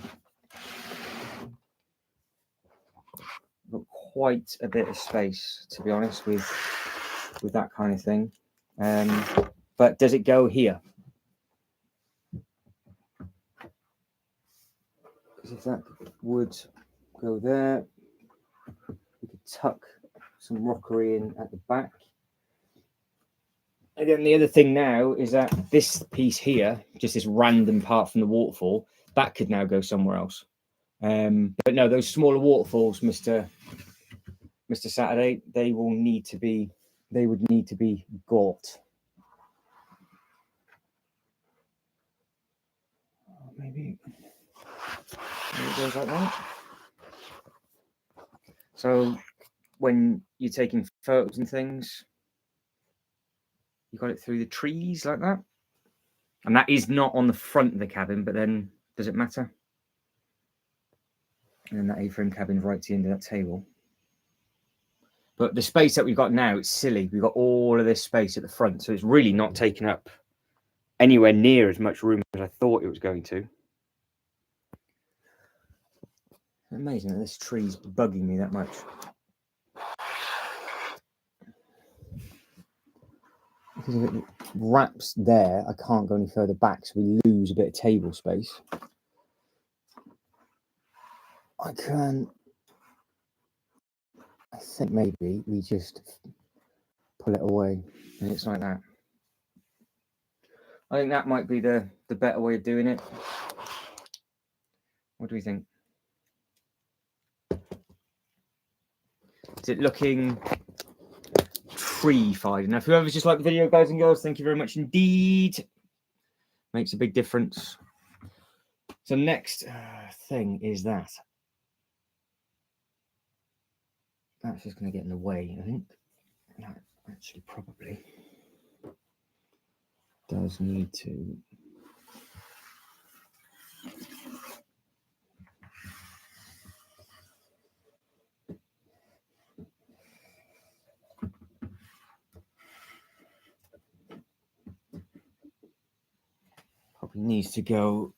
Got quite a bit of space, to be honest, with that kind of thing. But does it go here? Because if that would go there, we could tuck some rockery in at the back. And then the other thing now is that this piece here, just this random part from the waterfall, that could now go somewhere else. But no, those smaller waterfalls, Mr. Saturday, they would need to be got. Maybe it goes like that. So when you're taking photos and things, you got it through the trees like that. And that is not on the front of the cabin, but then does it matter? And then that A-frame cabin right to the end of that table. But the space that we've got now, it's silly. We've got all of this space at the front, so it's really not taking up anywhere near as much room as I thought it was going to. Amazing that this tree's bugging me that much. Because if it wraps there, I can't go any further back, so we lose a bit of table space. I think maybe we just pull it away and it's like that. I think that might be the better way of doing it. What do we think? Is it looking tree-fied enough? Whoever's just like the video, guys and girls, thank you very much indeed. Makes a big difference. So next thing is that. That's just going to get in the way, I think. That actually probably does need to. Probably needs to go.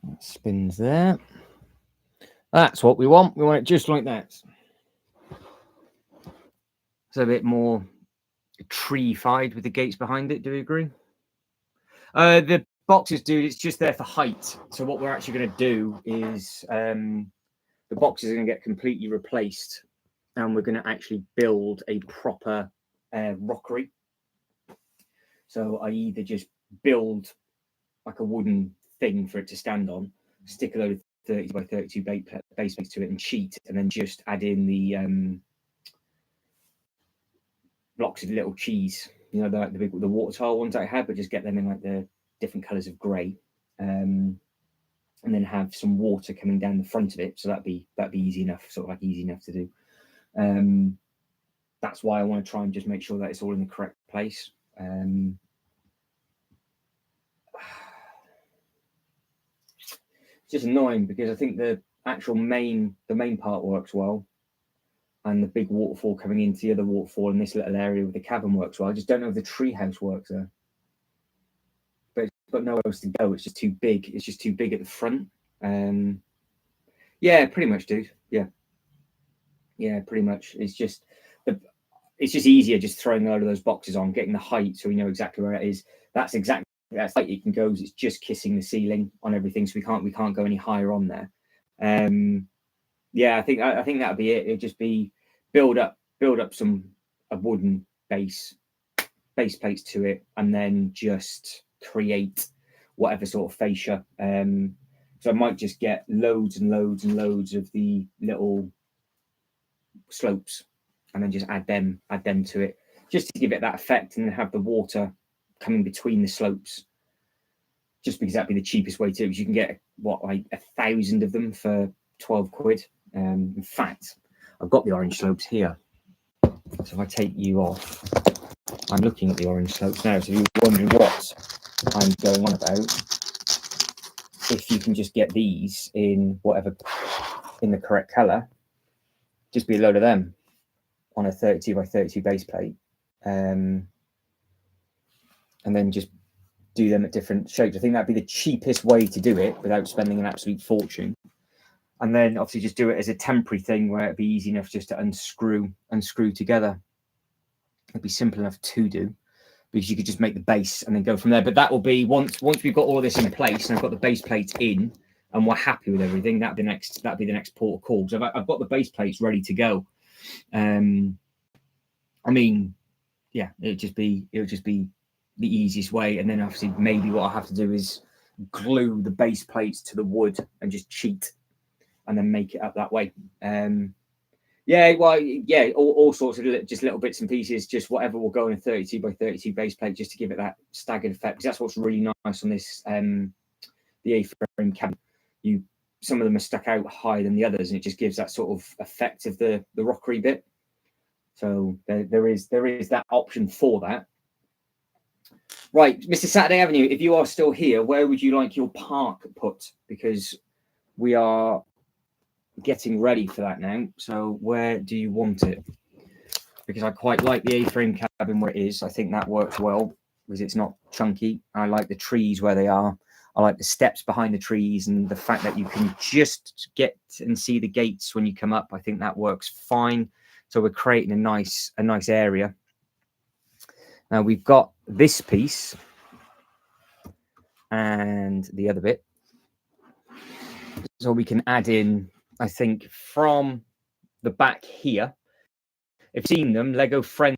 That spins there. That's what we want. We want it just like that. It's a bit more tree-fied with the gates behind it. Do we agree? The boxes, dude, it's just there for height. So what we're actually going to do is the boxes are going to get completely replaced, and we're going to actually build a proper rockery. So I either just build like a wooden thing for it to stand on, stick a load of 30 by 32 base plates to it and cheat, and then just add in the blocks of little cheese, you know, the water tile ones I had, but just get them in like the different colors of gray, and then have some water coming down the front of it. So that'd be easy enough, sort of like easy enough to do. That's why I want to try and just make sure that it's all in the correct place. It's just annoying because I think the actual main part works well, and the big waterfall coming into the other waterfall in this little area with the cavern works well. I just don't know if the treehouse works there, but it's got nowhere else to go. It's just too big. It's just too big at the front. Yeah, pretty much, dude. Yeah, pretty much. It's just easier just throwing a load of those boxes on, getting the height so we know exactly where it is. That's exactly that's height it can go. It's just kissing the ceiling on everything, so we can't go any higher on there. Yeah, I think that'd be it. It'd just be build up a wooden base plates to it, and then just create whatever sort of fascia. So I might just get loads and loads and loads of the little slopes, and then just add them to it, just to give it that effect, and have the water coming between the slopes. Just because that'd be the cheapest way to, because you can get what, like 1,000 of them for 12 quid. In fact, I've got the orange slopes here. So if I take you off, I'm looking at the orange slopes now. So if you're wondering what I'm going on about, if you can just get these in whatever, in the correct color, just be a load of them on a 32 by 32 base plate, and then just do them at different shapes. I think that'd be the cheapest way to do it without spending an absolute fortune. And then obviously just do it as a temporary thing where it'd be easy enough just to unscrew together. It'd be simple enough to do, because you could just make the base and then go from there. But that will be once we've got all of this in place and I've got the base plates in and we're happy with everything, that'd be the next port of call. So I've got the base plates ready to go. I mean, yeah, it would just be the easiest way. And then obviously maybe what I have to do is glue the base plates to the wood and just cheat and then make it up that way. Yeah, well, yeah, all sorts of just little bits and pieces, just whatever will go in a 32 by 32 base plate, just to give it that staggered effect. Because that's what's really nice on this, the A-frame cabin. Some of them are stuck out higher than the others, and it just gives that sort of effect of the rockery bit. So there is that option for that. Right, Mr. Saturday Avenue, if you are still here, where would you like your park put? Because we are getting ready for that now. So where do you want it? Because I quite like the A-frame cabin where it is. I think that works well because it's not chunky. I like the trees where they are. I like the steps behind the trees, and the fact that you can just get and see the gates when you come up. I think that works fine. So we're creating a nice area. Now we've got this piece and the other bit. So we can add in, I think, from the back here, I've seen them. Lego Friends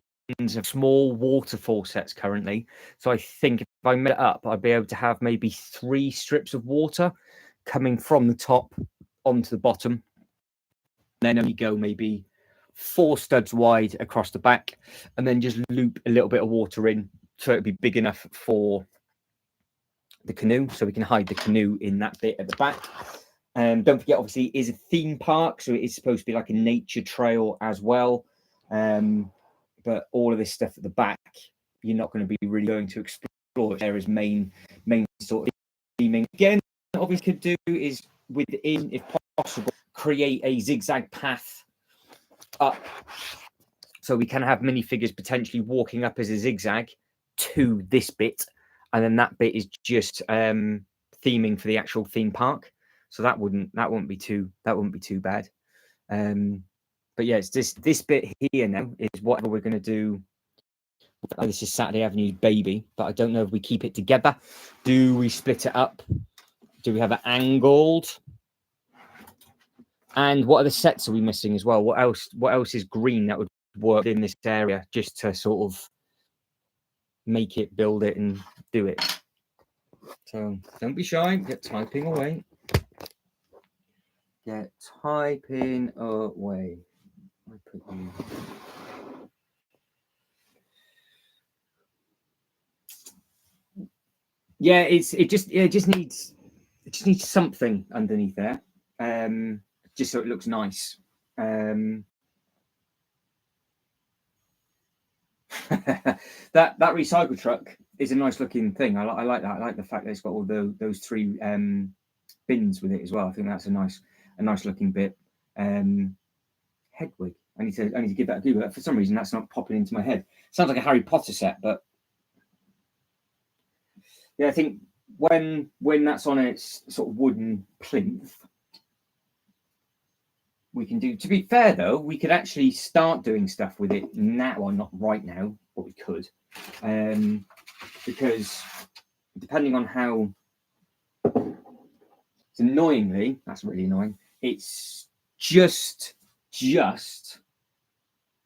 have small waterfall sets currently. So I think if I made it up, I'd be able to have maybe 3 strips of water coming from the top onto the bottom. Then only go maybe 4 studs wide across the back, and then just loop a little bit of water in so it'd be big enough for the canoe, so we can hide the canoe in that bit at the back. Don't forget, obviously, it is a theme park, so it is supposed to be like a nature trail as well. But all of this stuff at the back, you're not going to be really going to explore. There is main sort of theming. Again, obviously, could do is within, if possible, create a zigzag path up, so we can have minifigures potentially walking up as a zigzag to this bit, and then that bit is just theming for the actual theme park. So that wouldn't be too bad. But yeah, it's this bit here now is whatever we're going to do. This is Saturday Avenue's baby, but I don't know if we keep it together. Do we split it up? Do we have it angled? And what other sets are we missing as well? What else is green that would work in this area, just to sort of make it, build it, and do it? So don't be shy. Get typing away. Get typing away. I put you. Yeah, it just needs something underneath there, just so it looks nice. That recycle truck is a nice looking thing. I like that. I like the fact that it's got all those 3 bins with it as well. I think that's a nice looking bit. Hedwig. I need to give that a Google. For some reason, that's not popping into my head. Sounds like a Harry Potter set, but yeah, I think when that's on its sort of wooden plinth, we can do. To be fair, though, we could actually start doing stuff with it now. Well, not right now, but we could, because depending on how. It's annoyingly, that's really annoying. It's just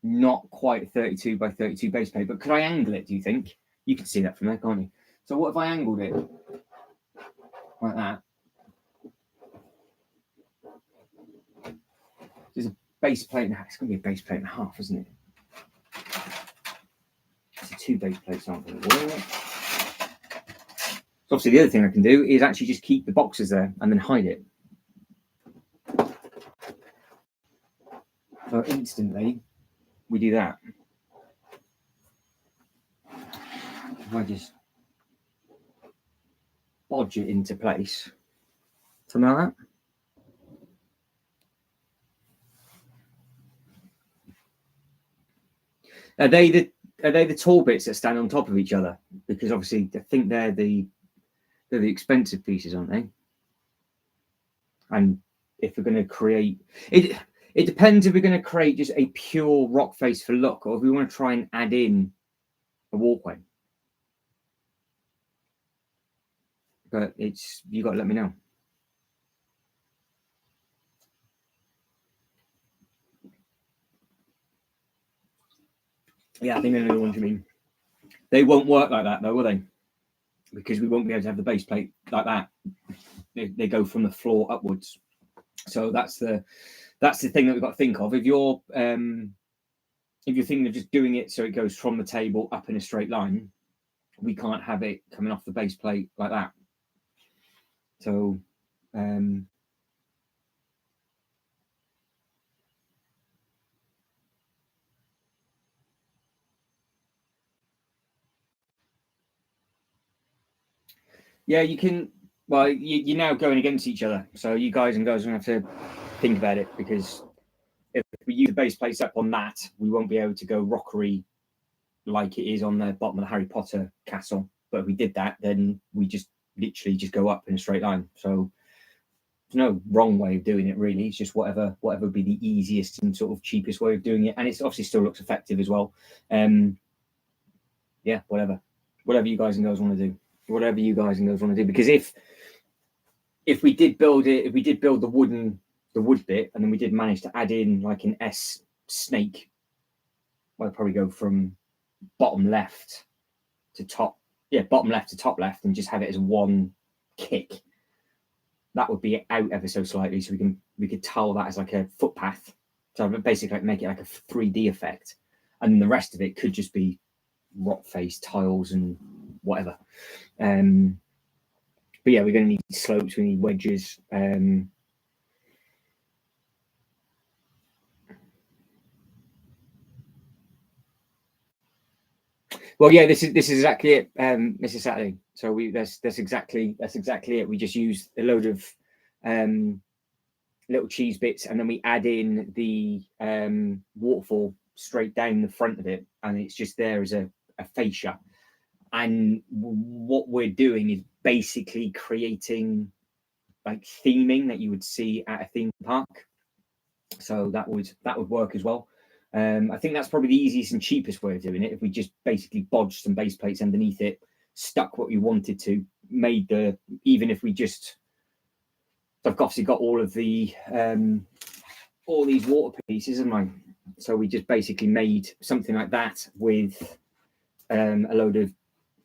not quite 32 by 32 base plate. But could I angle it? Do you think? You can see that from there, can't you? So what if I angled it like that? There's a base plate. It's going to be a base plate and a half, isn't it? So 2 base plates aren't going to work. So obviously the other thing I can do is actually just keep the boxes there and then hide it. So instantly we do that. If I just bodge it into place, something like that. Are they the tall bits that stand on top of each other? Because obviously I think they're the expensive pieces, aren't they? And if we're going to create it, it depends if we're going to create just a pure rock face for look, or if we want to try and add in a walkway. But you got to let me know. Yeah, I think I know the ones you mean. They won't work like that, though, will they? Because we won't be able to have the base plate like that. They go from the floor upwards. So that's the thing that we've got to think of. If you're thinking of just doing it so it goes from the table up in a straight line, we can't have it coming off the base plate like that. So yeah, you can. Well, you're now going against each other. So you guys and girls are going to have to think about it, because if we use the base plates up on that, we won't be able to go rockery like it is on the bottom of the Harry Potter castle. But if we did that, then we just literally just go up in a straight line. So there's no wrong way of doing it, really. It's just whatever would be the easiest and sort of cheapest way of doing it, and it obviously still looks effective as well. Yeah, whatever you guys and girls want to do. Whatever you guys and girls want to do, because if we did build the wood bit, and then we did manage to add in like an S snake I'd probably go from bottom left to top, bottom left to top left, and just have it as one kick. That would be out ever so slightly, so we could tile that as like a footpath. So basically like make it like a 3D effect, and the rest of it could just be rock face tiles and whatever. But yeah, we're going to need slopes, we need wedges. Well, yeah, this is exactly it, Mrs. Saturday. So that's exactly it. We just use a load of little cheese bits, and then we add in the waterfall straight down the front of it, and it's just there as a fascia. And what we're doing is basically creating like theming that you would see at a theme park. So that would work as well. I think that's probably the easiest and cheapest way of doing it. If we just basically bodged some base plates underneath it, stuck what we wanted to, made even if we just, I've obviously got all of the all these water pieces, haven't I? So we just basically made something like that with a load of,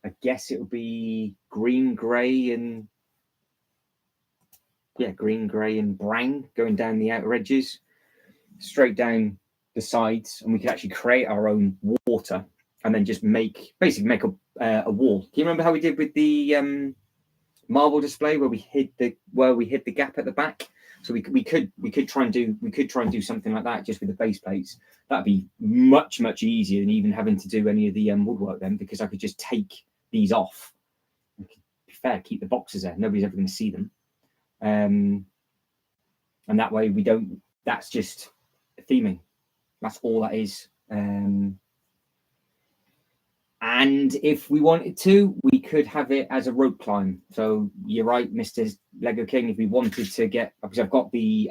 I guess it would be green, grey, and brown going down the outer edges, straight down the sides, and we could actually create our own water and then just make a wall. Do you remember how we did with the marble display where we hid the gap at the back? So we could try and do something like that just with the base plates. That'd be much easier than even having to do any of the woodwork then, because I could just take these off. I could, be fair, keep the boxes there. Nobody's ever going to see them. And that way we don't. That's just theming. That's all that is. And if we wanted to, we could have it as a rope climb. So you're right, Mr. Lego King. If we wanted to get, because I've got the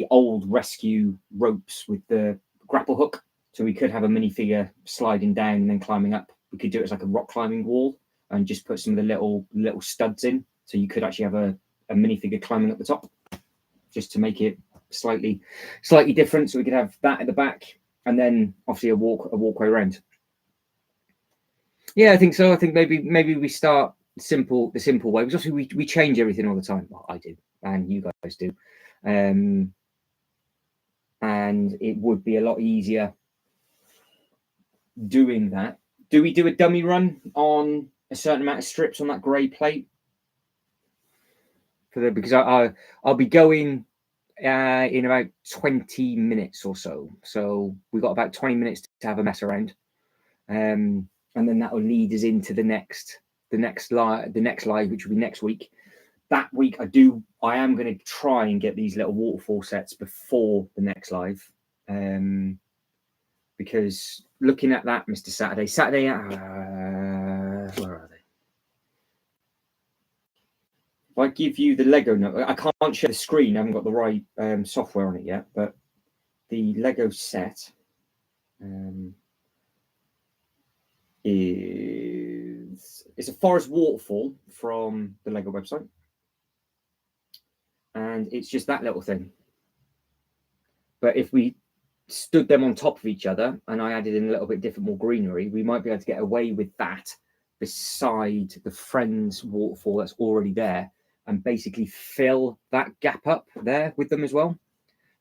old rescue ropes with the grapple hook, so we could have a minifigure sliding down and then climbing up. We could do it as like a rock climbing wall and just put some of the little studs in, so you could actually have a minifigure climbing up the top, just to make it slightly different. So we could have that at the back, and then obviously a walkway around. Yeah, I think so. I think maybe we start the simple way, because obviously we change everything all the time. Well, I do, and you guys do, and it would be a lot easier doing that. Do we do a dummy run on a certain amount of strips on that grey plate? Because I'll be going in about 20 minutes or so. So we've got about 20 minutes to have a mess around. And then that will lead us into the next live, which will be next week. That week I am going to try and get these little waterfall sets before the next live. Because looking at that, Mr. Saturday, where are they? If I give you the Lego note, I can't share the screen. I haven't got the right software on it yet, but the Lego set it's a forest waterfall from the Lego website, and it's just that little thing. But if we stood them on top of each other and I added in a little bit different, more greenery, we might be able to get away with that beside the Friends waterfall that's already there, and basically fill that gap up there with them as well.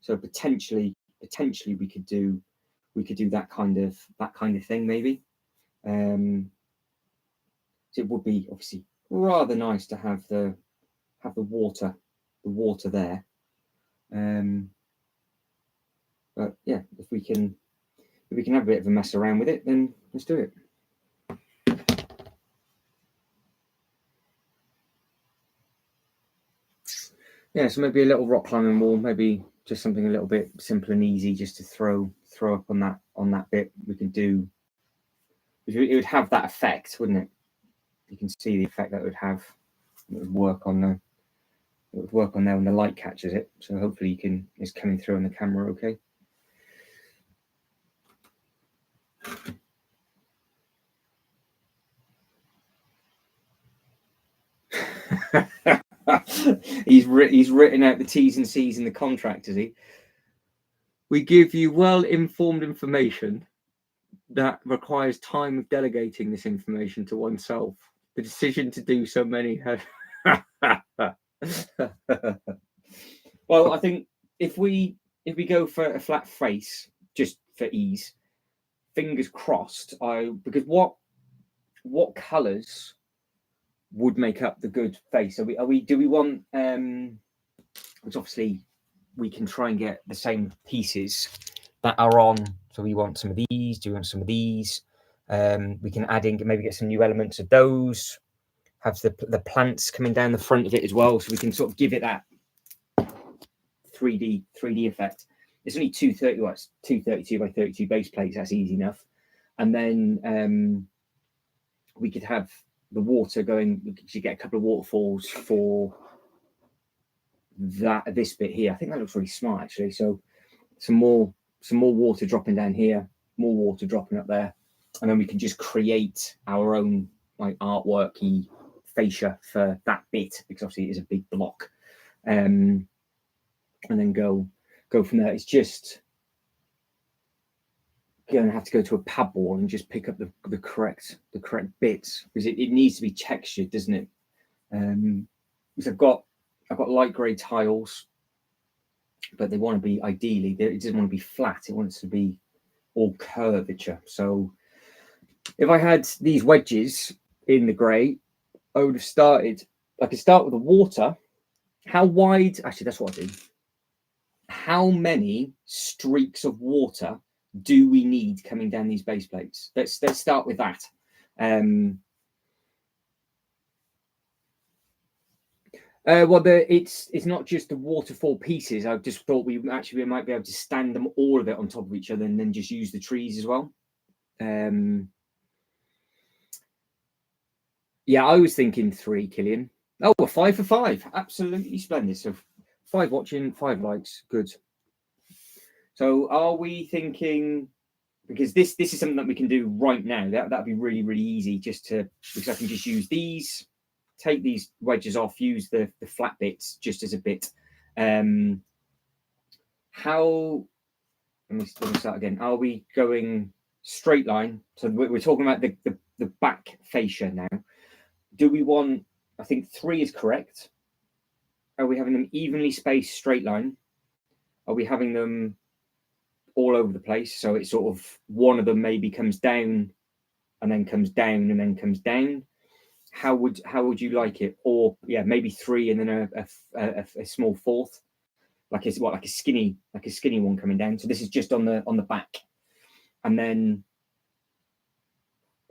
So potentially we could do that kind of thing maybe. So it would be obviously rather nice to have the water there. But yeah, if we can have a bit of a mess around with it, then let's do it. Yeah, so maybe a little rock climbing wall, maybe just something a little bit simple and easy, just to throw up on that bit. We can do. It would have that effect, wouldn't it? You can see the effect that it would have. It would work on there when the light catches it. So hopefully it's coming through on the camera okay. He's written out the T's and C's in the contract, is he? We give you well-informed information that requires time of delegating this information to oneself. The decision to do so many has... Well, I think if we go for a flat face, just for ease, fingers crossed, because what colours would make up the good face? Do we want which obviously we can try and get the same pieces that are on. So we want some of these, do we want some of these? We can add in, maybe get some new elements of those, have the plants coming down the front of it as well, so we can sort of give it that 3D effect. It's only 230, well, it's 232 by 32 base plates, that's easy enough. And then we could have the water going, we could get a couple of waterfalls for this bit here. I think that looks really smart actually. So some more water dropping down here, more water dropping up there, and then we can just create our own like artworky fascia for that bit, because obviously it is a big block, and then go from there. It's just going to have to go to a pad board and just pick up the correct bits, because it needs to be textured, doesn't it? Because I've got light grey tiles, but they want to be, ideally, it doesn't want to be flat, it wants to be all curvature. So if I had these wedges in the grey, I would have started, I could start with the water. How wide, actually that's what I do. How many streaks of water do we need coming down these base plates? Let's start with that. Well, it's not just the waterfall pieces. I just thought we might be able to stand them all of it on top of each other and then just use the trees as well. Yeah, I was thinking 3, Killian. Oh, we're 5 for 5. Absolutely splendid. So 5 watching, 5 likes. Good. So are we thinking, because this is something that we can do right now. That'd be really, really easy, because I can just use these, take these wedges off, use the flat bits just as a bit. Let me start again. Are we going straight line? So we're talking about the back fascia now. Do we want, I think 3 is correct. Are we having them evenly spaced straight line? Are we having them all over the place? So it's sort of one of them maybe comes down and then comes down and then comes down. How would you like it? Or yeah, maybe 3 and then a small fourth, like a skinny one coming down. So this is just on the back, and then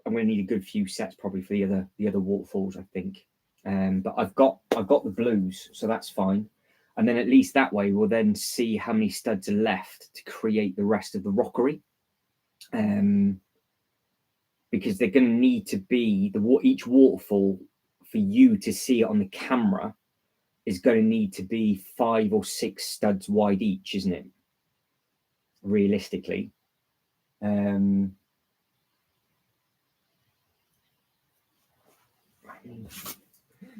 I'm going to need a good few sets probably for the other waterfalls, I think. But I've got the blues, so that's fine. And then at least that way we'll then see how many studs are left to create the rest of the rockery. Because they're going to need to be, each waterfall, for you to see it on the camera, is going to need to be 5 or 6 studs wide each, isn't it? Realistically.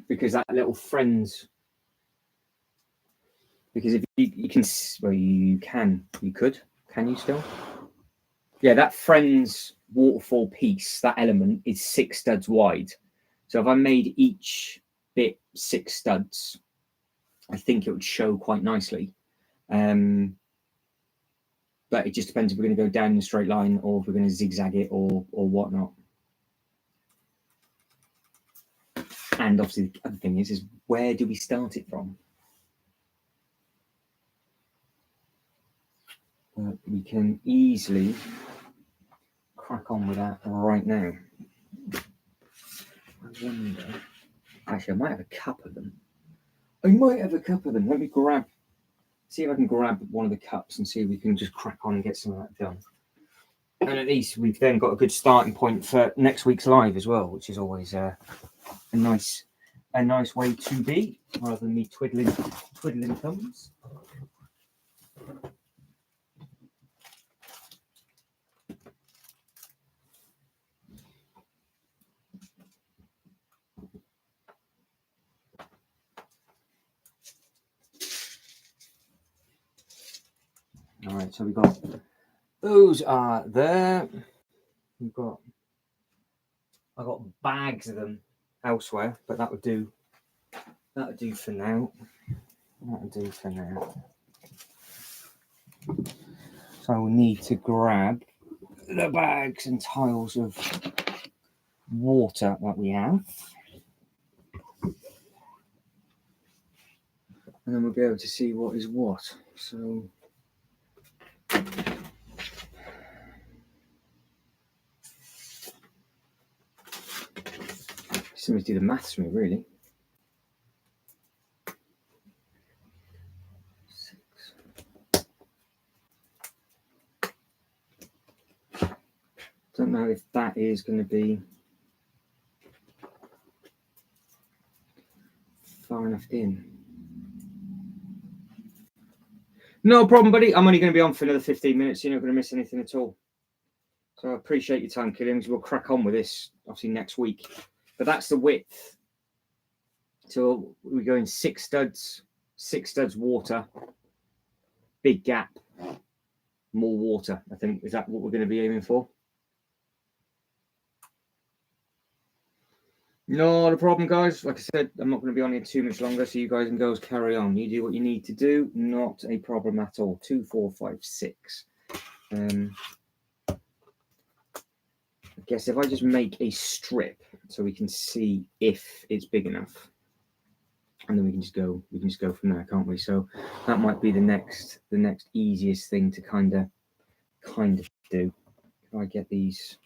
Because that little friends, because if you can, well, you still? Yeah, that friends waterfall piece, that element is 6 studs wide. So if I made each bit 6 studs, I think it would show quite nicely. But it just depends if we're going to go down in a straight line or if we're going to zigzag it or whatnot. And obviously the other thing is where do we start it from? We can easily crack on with that right now. I wonder, actually I might have a cup of them. Let me see if I can grab one of the cups and see if we can just crack on and get some of that done. And at least we've then got a good starting point for next week's live as well, which is always a nice way to be, rather than me twiddling thumbs. All right, so we got those are there. We've got I got bags of them elsewhere, but that would do. That would do for now. That would do for now. So I will need to grab the bags and tiles of water that we have. And then we'll be able to see what is what. So somebody do the maths for me, really. 6. Don't know if that is going to be far enough in. No problem, buddy. I'm only going to be on for another 15 minutes. You're not going to miss anything at all. So I appreciate your time, Killians. We'll crack on with this, obviously, next week. But that's the width. So we're going 6 studs, 6 studs water, big gap, more water, I think. Is that what we're going to be aiming for? Not a problem, guys. Like I said, I'm not going to be on here too much longer, so you guys and girls carry on. You do what you need to do. Not a problem at all. 2, 4, 5, 6. I guess if I just make a strip so we can see if it's big enough, and then we can just go from there, can't we? So that might be the next easiest thing to kind of do. If I get these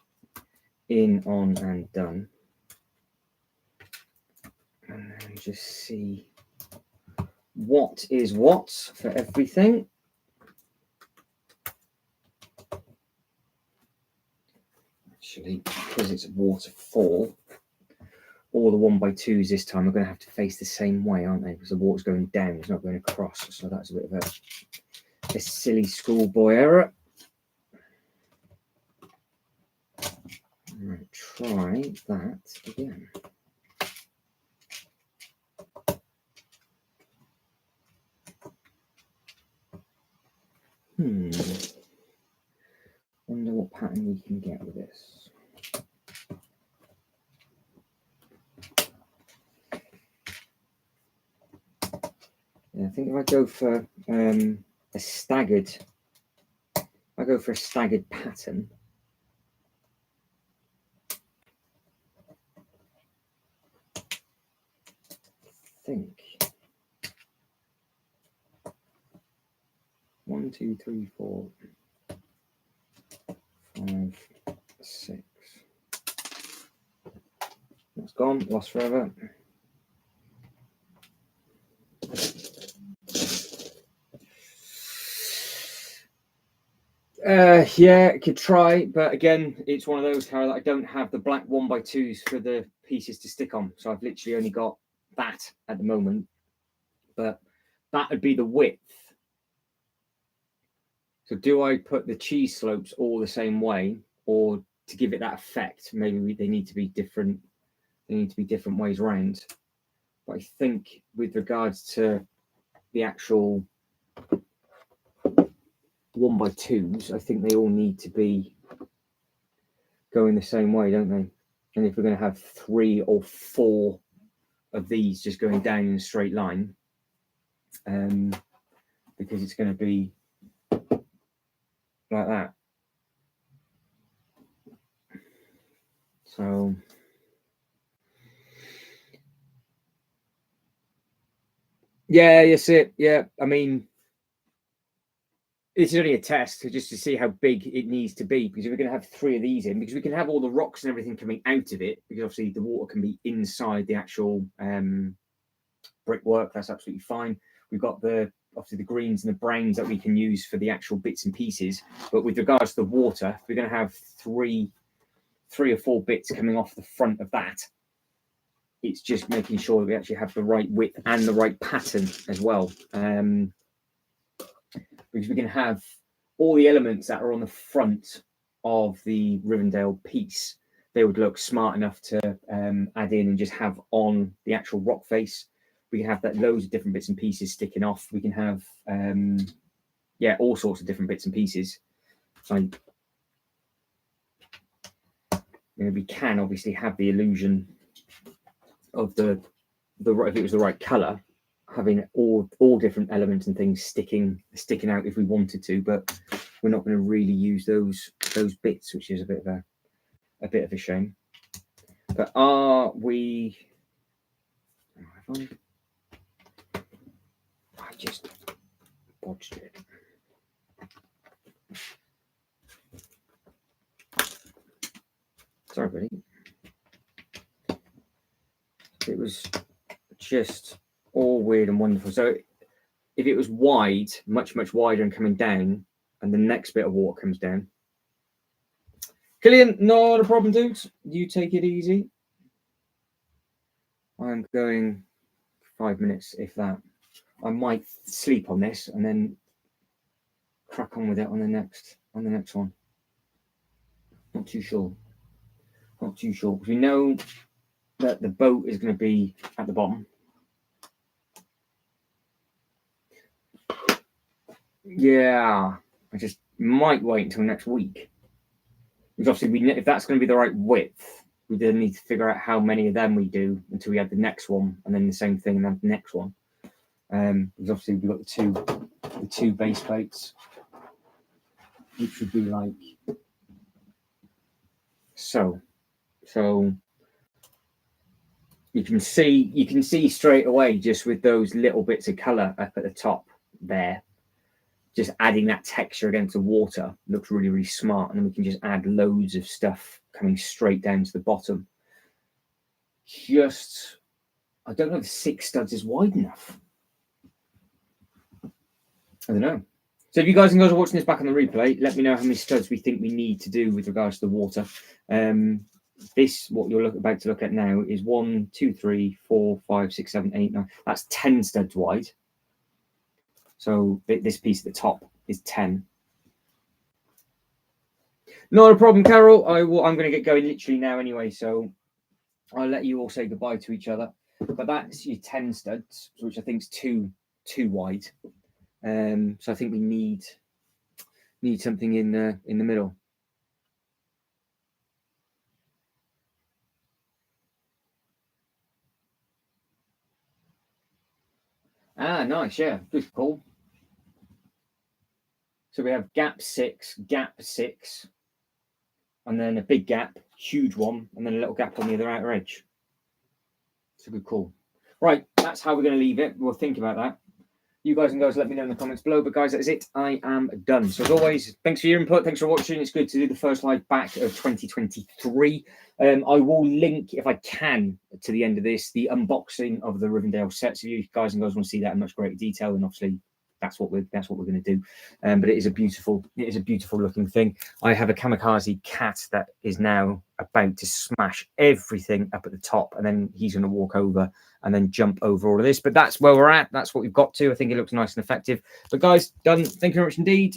in, on, and done. And then just see what is what for everything. Actually, because it's waterfall, all the 1x2s this time are going to have to face the same way, aren't they? Because the water's going down, it's not going across. So that's a bit of a silly schoolboy error. Right, try that again. Wonder what pattern we can get with this. Yeah, I think if I go for a staggered pattern, I think 1, 2, 3, 4, 5, 6. That's gone, lost forever. Yeah, could try, but again, it's one of those how I don't have the black 1x2s for the pieces to stick on, so I've literally only got that at the moment. But that would be the width. So do I put the cheese slopes all the same way, or to give it that effect, maybe they need to be different. They need to be different ways around. But I think with regards to the actual 1x2s, I think they all need to be going the same way, don't they? And if we're going to have 3 or 4 of these just going down in a straight line, because it's going to be like that. So yeah, that's it. Yeah, I mean, this is only a test just to see how big it needs to be, because if we're going to have 3 of these in, because we can have all the rocks and everything coming out of it, because obviously the water can be inside the actual brickwork. That's absolutely fine. We've got obviously the greens and the browns that we can use for the actual bits and pieces. But with regards to the water, we're going to have 3 or 4 bits coming off the front of that. It's just making sure that we actually have the right width and the right pattern as well. Because we can have all the elements that are on the front of the Rivendell piece. They would look smart enough to add in and just have on the actual rock face. We can have that loads of different bits and pieces sticking off. We can have yeah, all sorts of different bits and pieces. So we can obviously have the illusion of the if it was the right color, having all different elements and things sticking out if we wanted to, but we're not going to really use those bits, which is a bit of a shame. But are we? I just botched it. Sorry, buddy. It was just all weird and wonderful. So if it was wide, much wider and coming down, and the next bit of water comes down. Killian, not a problem, dudes. You take it easy. I'm going 5 minutes, if that. I might sleep on this and then crack on with it on the next one. Not too sure. Because we know that the boat is going to be at the bottom. Yeah, I just might wait until next week. Because obviously, if that's going to be the right width, we then need to figure out how many of them we do until we add the next one, and then the same thing, and then the next one. Because obviously we've got the two base plates, which would be like so. So you can see straight away just with those little bits of color up at the top there. Just adding that texture against the water looks really, really smart. And then we can just add loads of stuff coming straight down to the bottom. I don't know if 6 studs is wide enough. I don't know. So if you guys and girls are watching this back on the replay, let me know how many studs we think we need to do with regards to the water. What you're about to look at now is 1, 2, 3, 4, 5, 6, 7, 8, 9. That's 10 studs wide. So this piece at the top is 10. Not a problem, Carol. I'm going to get going literally now anyway, so I'll let you all say goodbye to each other. But that's your 10 studs, which I think is too wide. So I think we need something in the middle. Ah, nice, yeah, good call. So we have gap 6, and then a big gap, huge one, and then a little gap on the other outer edge. It's a good call. Right, that's how we're going to leave it. We'll think about that. You guys and girls, let me know in the comments below. But guys, that's it. I am done. So as always, thanks for your input. Thanks for watching. It's good to do the first live back of 2023. I will link, if I can, to the end of this, the unboxing of the Rivendell sets. If you guys and girls want to see that in much greater detail, and obviously that's what we're going to do. But it is a beautiful looking thing. I have a kamikaze cat that is now about to smash everything up at the top, and then he's going to walk over and then jump over all of this. But that's where we're at. That's what we've got to. I think it looks nice and effective. But guys, done. Thank you very much indeed.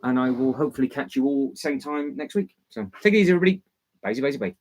And I will hopefully catch you all same time next week. So take it easy, everybody. Bye.